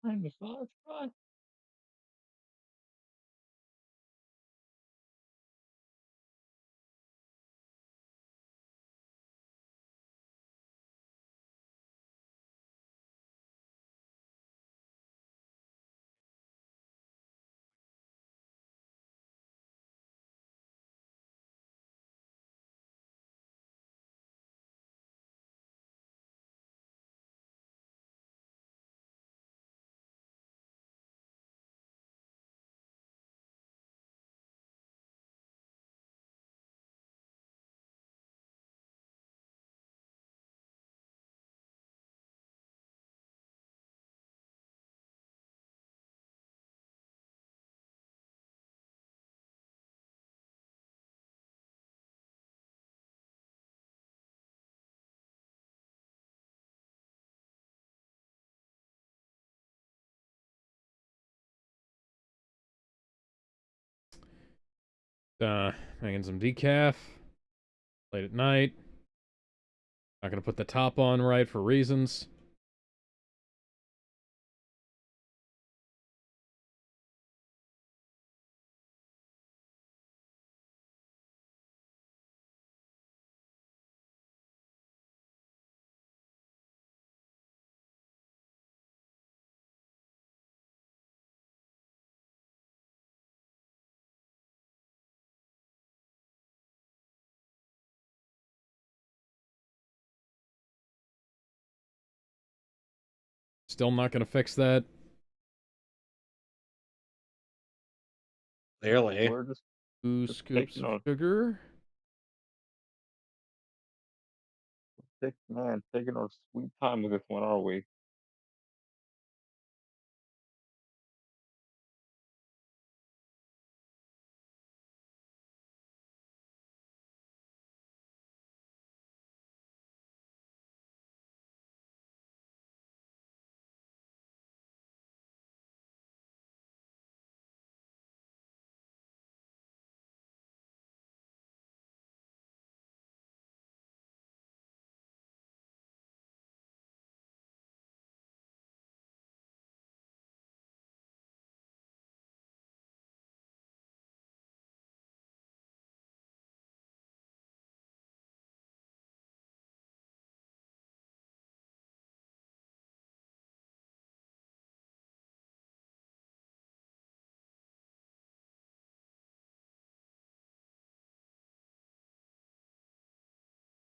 I'm a massage guy. Making some decaf. Late at night. Not gonna put the top on right for reasons. Still not gonna fix that. Clearly. We're 2 just scoops taking of our sugar. taking our sweet time with this one, are we?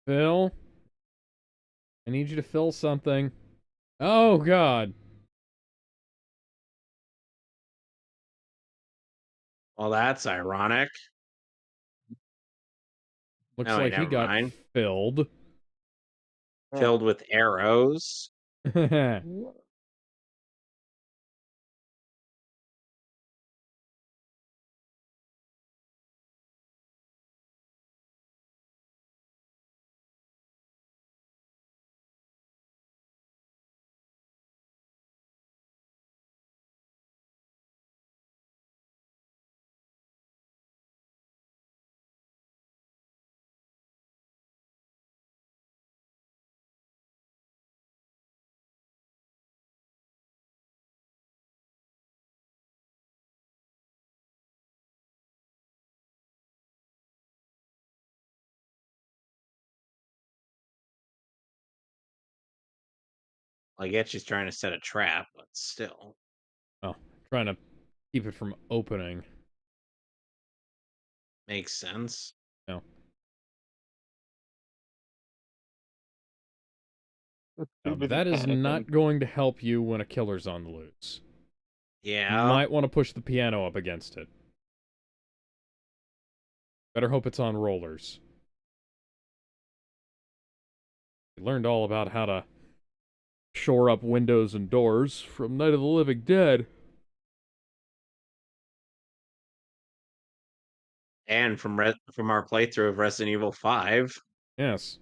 Phil? I need you to fill something. Oh, God. Well, that's ironic. Looks Oh, wait, like he never got mind. filled. Filled with arrows. I guess she's trying to set a trap, but still. Oh, trying to keep it from opening. Makes sense. No. Now, Stupid that is panicking. not going to help you when a killer's on the loose. Yeah. Might want to push the piano up against it. Better hope it's on rollers. We learned all about how to shore up windows and doors from Night of the Living Dead. And from our playthrough of Resident Evil 5, Yes.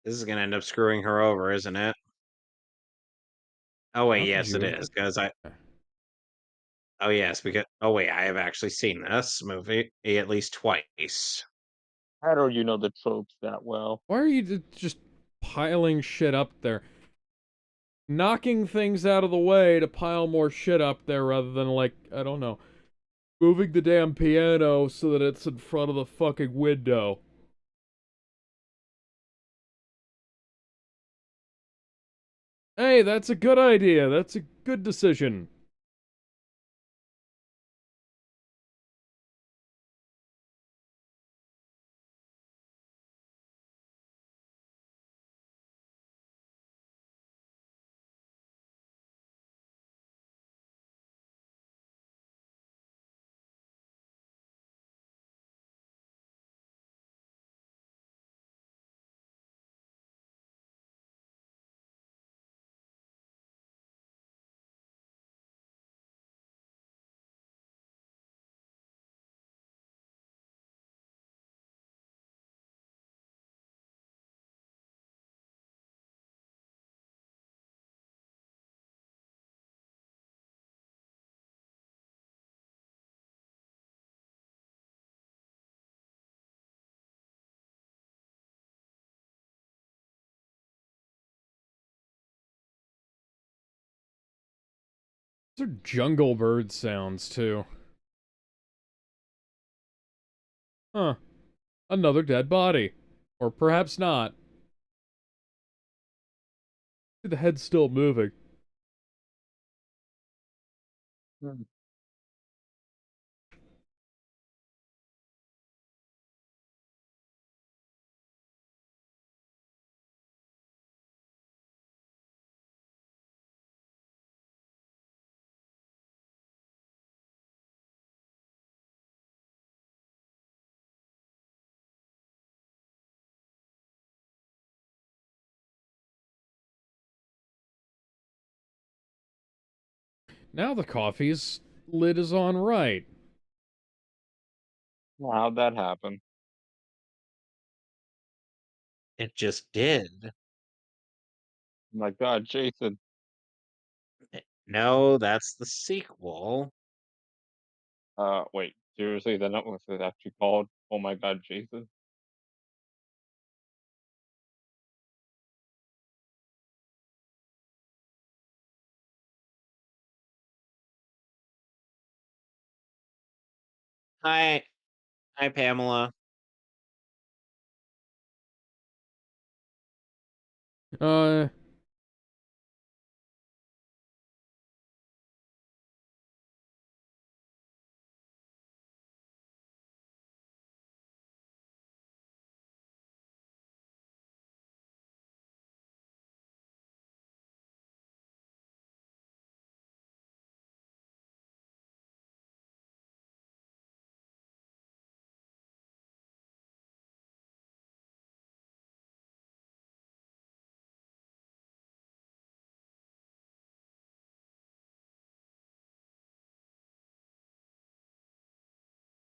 this is going to end up screwing her over, isn't it? Oh, wait, How could yes, it you is, because Oh, yes, because... Oh, wait, I have actually seen this movie at least twice. How do you know the tropes that well? Why are you just piling shit up there? Knocking things out of the way to pile more shit up there rather than, like, I don't know, moving the damn piano so that it's in front of the fucking window. Hey, that's a good idea. That's a good decision. Those are jungle bird sounds, too. Huh. Another dead body. Or perhaps not. The head's still moving. Hmm. Now the coffee's lid is on right. How'd that happen? It just did. My God, Jason. No, that's the sequel. Wait, seriously, then that was it actually called? Oh my God, Jason. Hi. Hi, Pamela. Uh,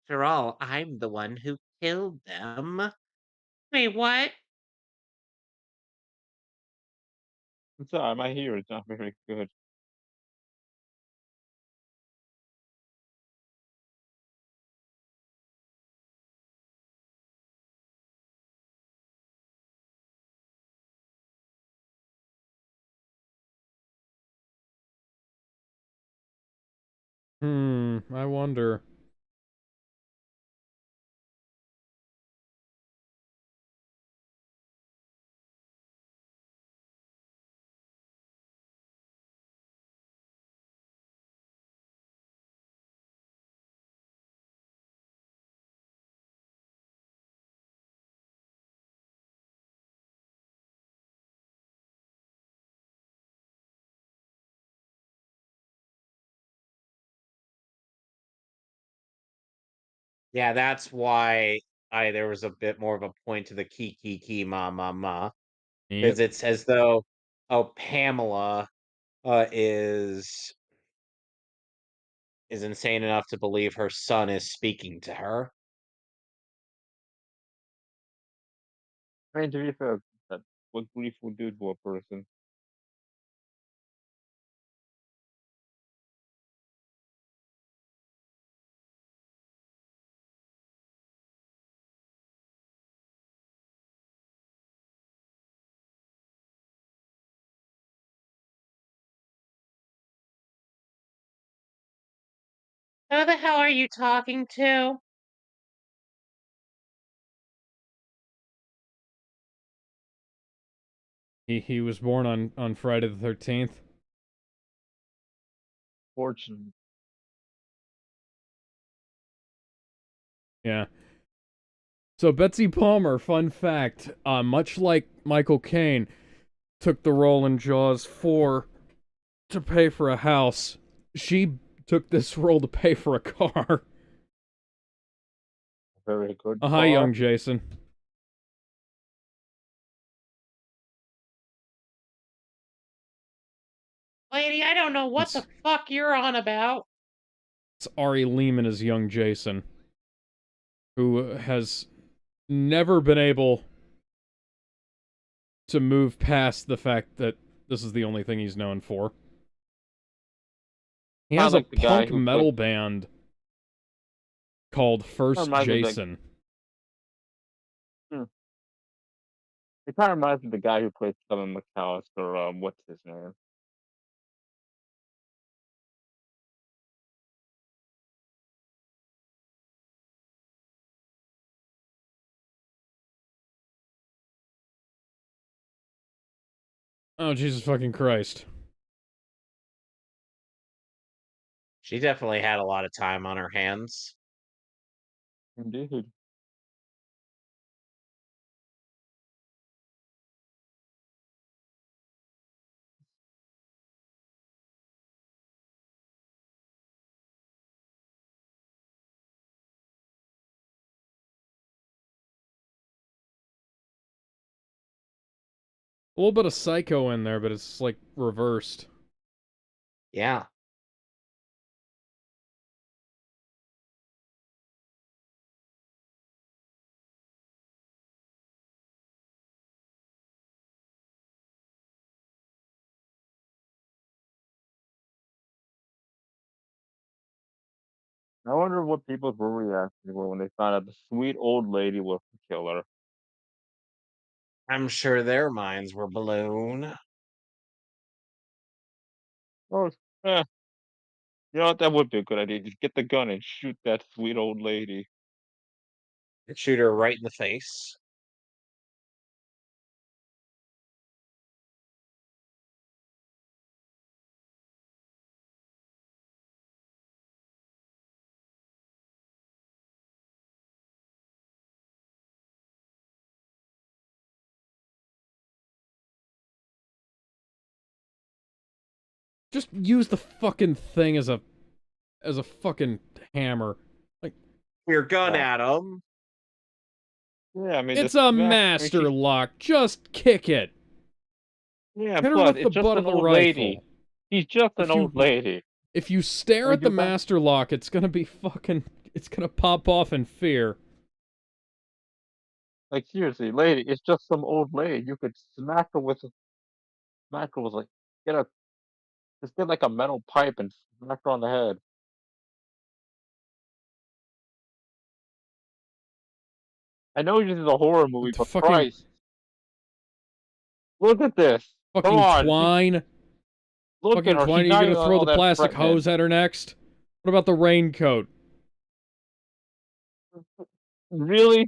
After all, I'm the one who killed them. Wait, what? I'm sorry, my hearing is not very good. I wonder. Yeah, that's why I there was a bit more of a point to the key ma ma ma Yep. because it's as though Pamela is insane enough to believe her son is speaking to her. I mean, to be fair, that what grief will do to a person. Who the hell are you talking to? He was born on Friday the 13th. Fortunately, Yeah. So Betsy Palmer, fun fact, much like Michael Caine, took the role in Jaws 4 to pay for a house. She took this role to pay for a car. a very good Hi, car. young Jason. Lady, I don't know what the It's, fuck you're on about. it's Ari Lehman as young Jason, who has never been able to move past the fact that this is the only thing he's known for. He I has a like the guy punk who played. metal band called First Reminds me of the, Jason. hmm, it kind of reminds me of the guy who played Kevin McAllister. What's his name? Oh, Jesus fucking Christ. She definitely had a lot of time on her hands. Indeed. A little bit of Psycho in there, but it's like reversed. Yeah. I wonder what people's reactions were when they found out the sweet old lady was the killer. I'm sure their minds were blown. Oh, eh, you know what? That would be a good idea. Just get the gun and shoot that sweet old lady. Shoot her right in the face. Just use the fucking thing as a fucking hammer. Like, Your gun Yeah, at him. yeah. I mean, it's just a smack. I mean, master lock. Just kick it. yeah. Hit her Plus, with the it's just butt of an the old lady. rifle. She's just an If you old lady. if you stare I at the mean, master lock, it's gonna be fucking It's gonna pop off in fear. Like seriously, lady, it's just some old lady. You could smack her with like get a just get like a metal pipe and smack her on the head. I know this is a horror movie, The but Christ, look at this. Come fucking on, twine. look at Fucking her. twine, She's are you not gonna even throw all the that plastic threatening. hose at her next? What about the raincoat? Really?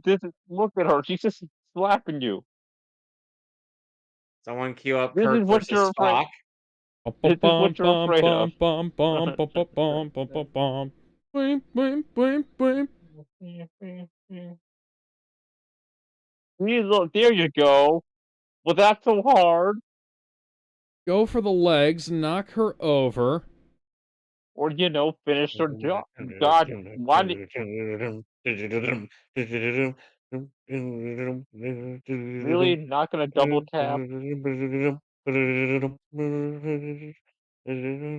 Look at her. She's just slapping you. Someone queue up This is Kirk what you're versus afraid. Spock. This is what Bum you're bum afraid of. bum bum bum bum bum bum bum bum bum. Boing, boing, boing, boing. See, look, there you go. Was that so hard? Go for the legs, knock her over. Or finish her job? God, why did really not gonna double tap?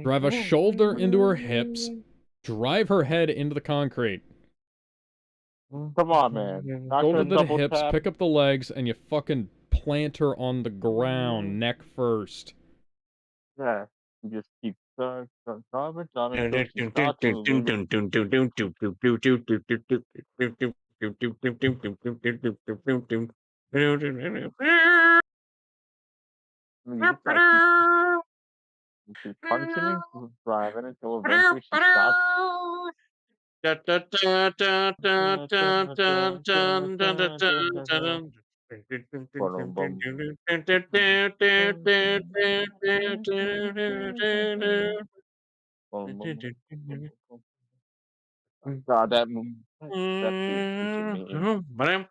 Drive a shoulder into her hips. Drive her head into the concrete. Come on, man. Not Shoulder gonna to the double hips, tap. pick up the legs, and you fucking plant her on the ground, neck first. Yeah, you just keep driving until she starts moving. I mean, you just gotta keep punching and driving until eventually she stops. Boom, boom, boom, boom, boom, boom. God, that scene such a meme.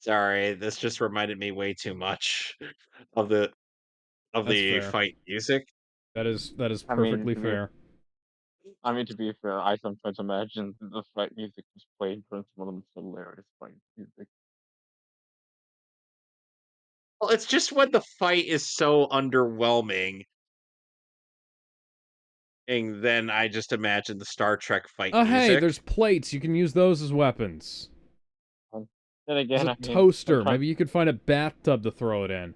Sorry, this just reminded me way too much of That's the fair. fight music. That is I mean, perfectly fair. to be fair, I sometimes imagine the fight music was played for some of them hilarious fight music. Well, it's just when the fight is so underwhelming, and then I just imagine the Star Trek fight Oh, hey, music. there's plates. You can use those as weapons. Then There's again, a I mean, toaster. Maybe you could find a bathtub to throw it in.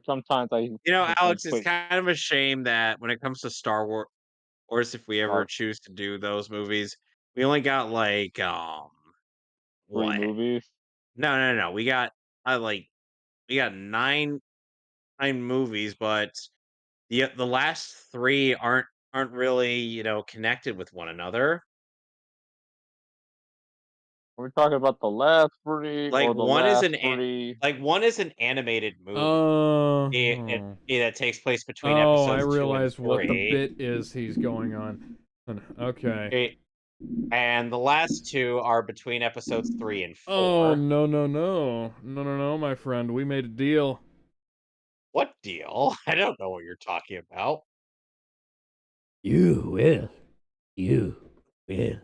sometimes I You know, just like Alex, it's put kind of a shame that when it comes to Star Wars, if we ever uh, choose to do those movies, we only got like 3 what? movies. No. Like we got nine movies, but the last three aren't really, connected with one another. Are we talking about the last 3 Like or the one is last an 3? animated movie. Oh. That takes place between Oh, I episodes 2 and realize what the 3. bit is he's going on. Okay. And the last two are between episodes 3 and Oh, 4. no, no, no. No, no, no, my friend. We made a deal. What deal? I don't know what you're talking about. You will. You will.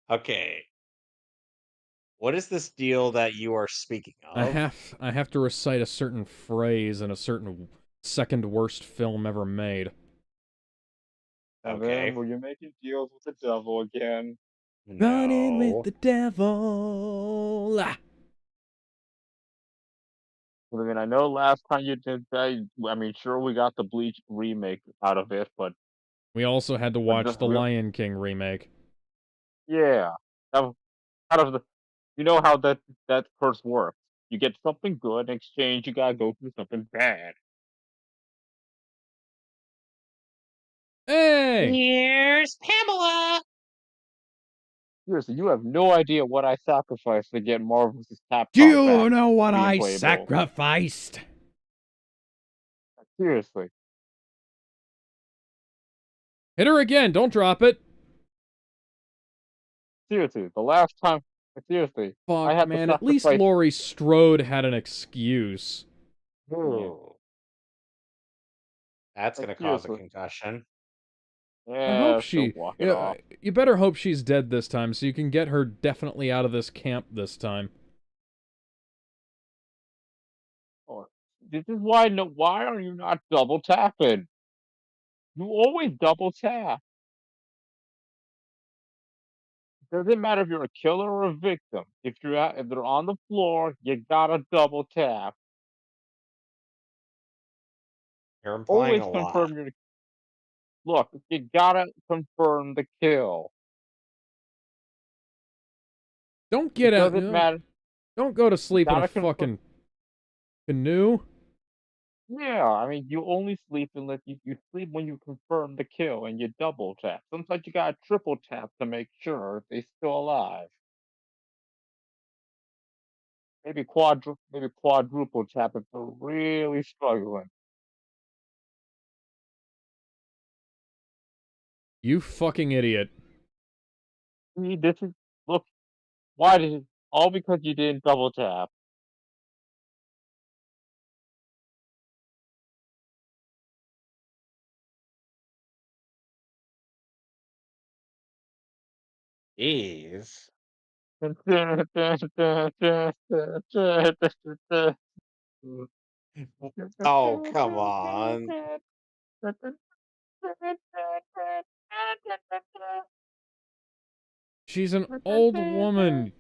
Okay. What is this deal that you are speaking I of? have to recite a certain phrase in a certain second worst film ever made. And then Okay. were you making deals with the devil again? Running with No. the devil. Ah. I mean, I know last time you did that. I mean, sure we got the Bleach remake out of it, but We also had to watch the Lion King remake. yeah, that was out of the. You know how that curse works. You get something good in exchange. You gotta go through something bad. Hey! Here's Pamela. Seriously, you have no idea what I sacrificed to get Marvel's Do Capcom back you know what being I playable. sacrificed? Seriously, Hit her again, don't drop it. seriously, the last time, seriously, I Fuck, had to man, at least sacrifice. Laurie Strode had an excuse. Yeah, Ooh. That's gonna cause a seriously, concussion. I hope Yeah, she'll she. walk it Yeah, off. you better hope she's dead this time, so you can get her definitely out of this camp this time. Oh, this is why no. Why are you not double tapping? You always double tap. Doesn't matter if you're a killer or a victim. If they're on the floor, you gotta double tap. You're implying Always a lot. confirm your look. You gotta confirm the kill. Don't It get out. doesn't matter. Don't go to You sleep in a gotta confirm. fucking canoe. Yeah, I mean, you only sleep unless you sleep when you confirm the kill and you double tap. Sometimes you gotta triple tap to make sure they're still alive. Maybe quadruple tap if they're really struggling. You fucking idiot. See, this is look. Why did all because you didn't double tap? Jeez. Oh, come on. She's an old woman.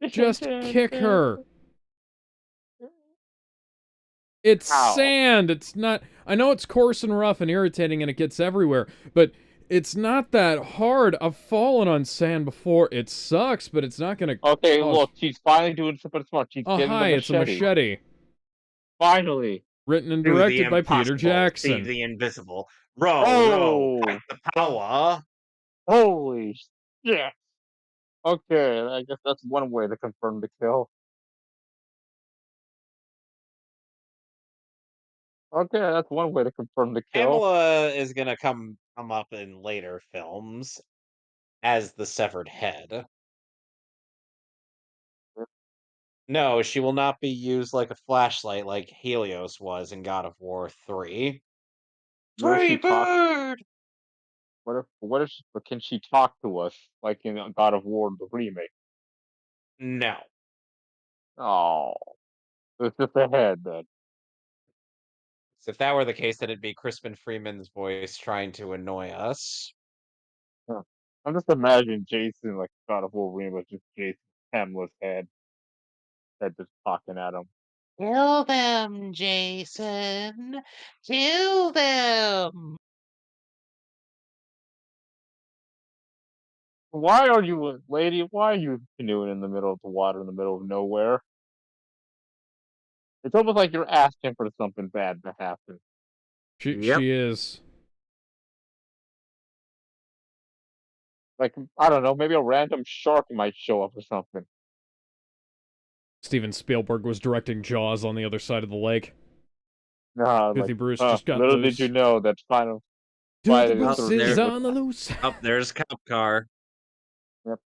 Just kick her. It's Ow. sand. It's not. I know it's coarse and rough and irritating and it gets everywhere, but it's not that hard. I've fallen on sand before. It sucks, but it's not gonna Okay, cause. look, she's finally doing something smart. She's Oh, getting the hi, it's a machete. machete. Finally. Written and Do the directed by Peter impossible, see Jackson. the invisible. Row, Oh, pack the power. holy shit. Okay, I guess that's one way to confirm the kill. Okay, that's one way to confirm the kill. Pamela is gonna come up in later films as the severed head. No, she will not be used like a flashlight like Helios was in God of War 3. What if Free she talks? bird! But can she talk to us like in God of War the remake? No. Oh, it's just a head then. So if that were the case, then it'd be Crispin Freeman's voice trying to annoy us. Huh. I'm just imagining Jason like God of War remake, just Jason Pamela's head just talking at him. Kill them, Jason. Kill them. Why are you, lady? Why are you canoeing in the middle of the water in the middle of nowhere? It's almost like you're asking for something bad to happen. Yep. She is. Like I don't know, maybe a random shark might show up or something. Steven Spielberg was directing Jaws on the other side of the lake. Nah, Toothy like, Bruce just got little did you loose. know that final Toothy Friday the Up Bruce is there. 13th was on the loose. Up there's cop car. yep.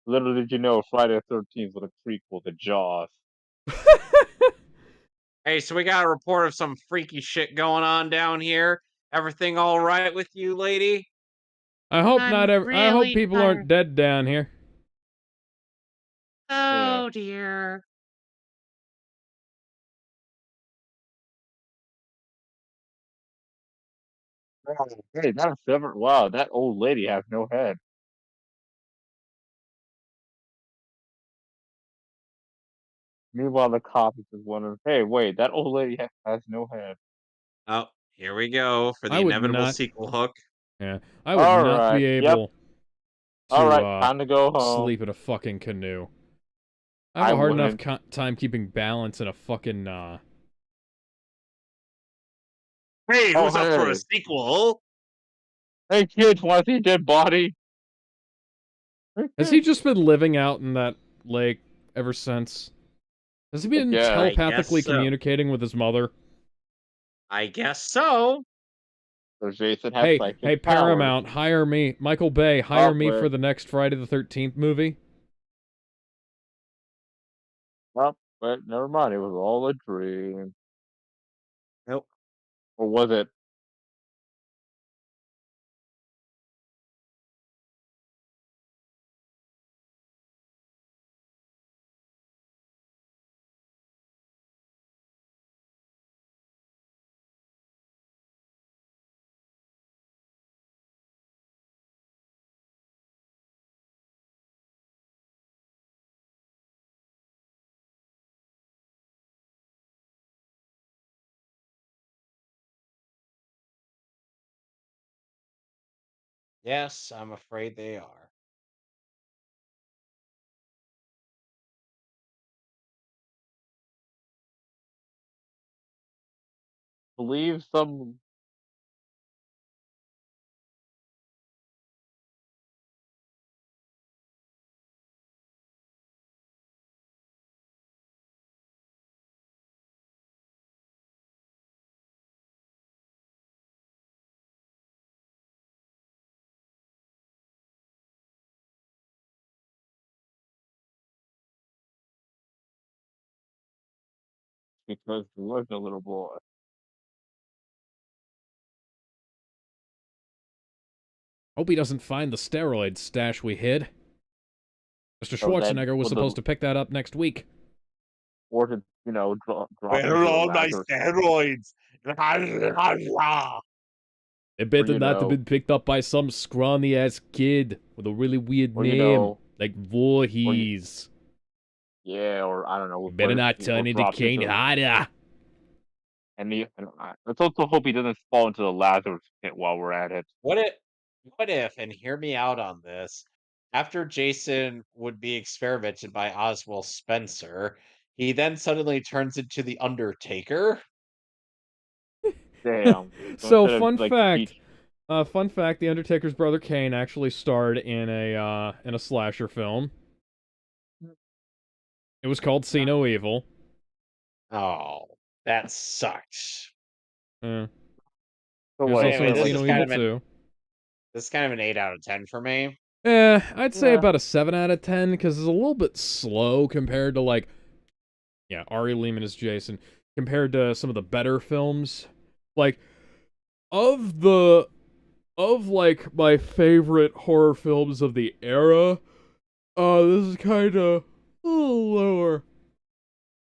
Little did you know Friday the 13th was a prequel to Jaws. Hey, so we got a report of some freaky shit going on down here. Everything all right with you, lady? I hope not. I'm I hope really people tired. aren't dead down here. Yeah. Oh dear. Wow, hey, that's severed. Wow, that old lady has no head. Meanwhile, the cop is just wondering, hey, wait, that old lady has no head. Oh, here we go for I the would inevitable not. sequel hook. Yeah, I would All not right, be yep, able all to right, time to go home. sleep in a fucking canoe. I have I a hard enough wouldn't. time keeping balance in a fucking Hey, Oh, who's up for a hey, sequel? hey, kids, want to see a dead body? Hey, Has he kids. just been living out in that lake ever since? Has he been Yeah, I guess telepathically so. communicating with his mother? I guess so. so Jason has Hey, psychic hey, powers. Paramount, hire me. Michael Bay, hire Oh, me for wait, the next Friday the 13th movie. oh, wait, never mind. It was all a dream, Nope. or was it? Yes, I'm afraid they are. Believe some. Because there was no little boy. Hope he doesn't find the steroid stash we hid. Mr. So then, Schwarzenegger was with supposed the to pick that up next week. or to drop Where are into the all my Lazarus, steroids? It or better not have been picked up by some scrawny-ass kid with a really weird or name, like or Voorhees. yeah, or I don't know, You better not turn into dropped Kane into. Hodder. And let's also hope he doesn't fall into the Lazarus pit while we're at it. What if, and hear me out on this, after Jason would be experimented by Oswald Spencer, he then suddenly turns into the Undertaker? Damn. So So, instead of like speech, fun fact: The Undertaker's brother Kane actually starred in a slasher film. It was called See No Evil. Oh, that sucks. Uh, so he was what? also Anyway, in Instead of See like No Evil too. this is kind of an 8 out of 10 for me. I'd say yeah, about a 7 out of 10 because it's a little bit slow compared to Ari Lehman as Jason compared to some of the better films. Like of the of like my favorite horror films of the era, this is kind of a little lower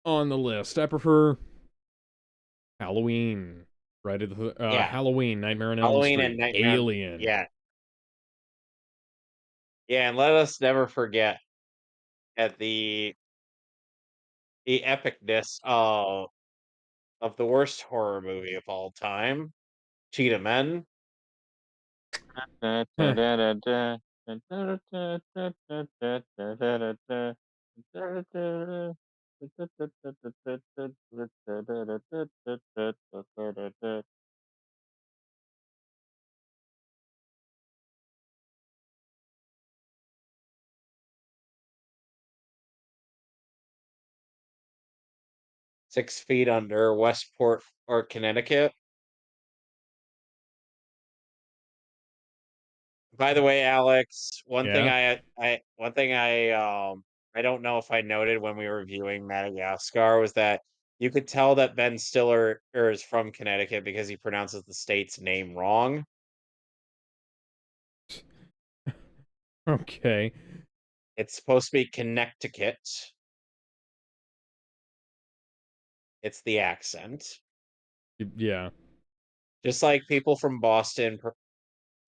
on the list. I prefer Halloween, Yeah, Halloween, Nightmare on Elm Halloween and Street, Nightmare. Alien. Yeah, yeah, and let us never forget at the epicness of the worst horror movie of all time, Cheetah Men. Heh. Six Feet Under, Westport or Connecticut. By the way, Alex, Yeah. I don't know if I noted when we were reviewing Madagascar was that you could tell that Ben Stiller is from Connecticut because he pronounces the state's name wrong. Okay. It's supposed to be Connecticut. It's the accent. Yeah. Just like people from Boston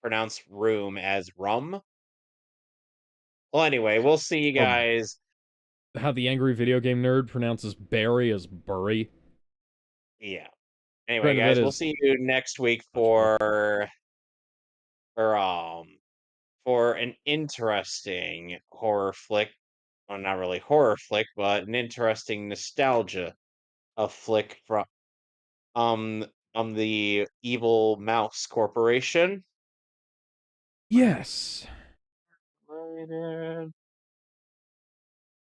pronounce room as rum. Well, anyway, we'll see you Or guys. how the angry video game nerd pronounces Barry as Burry. Yeah. Anyway, Granted, that guys, we'll is see you next week much better. for for an interesting horror flick. Well, not really horror flick, but an interesting nostalgia of flick from the Evil Mouse Corporation. Yes.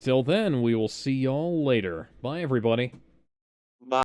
Till then, we will see y'all later. Bye, everybody.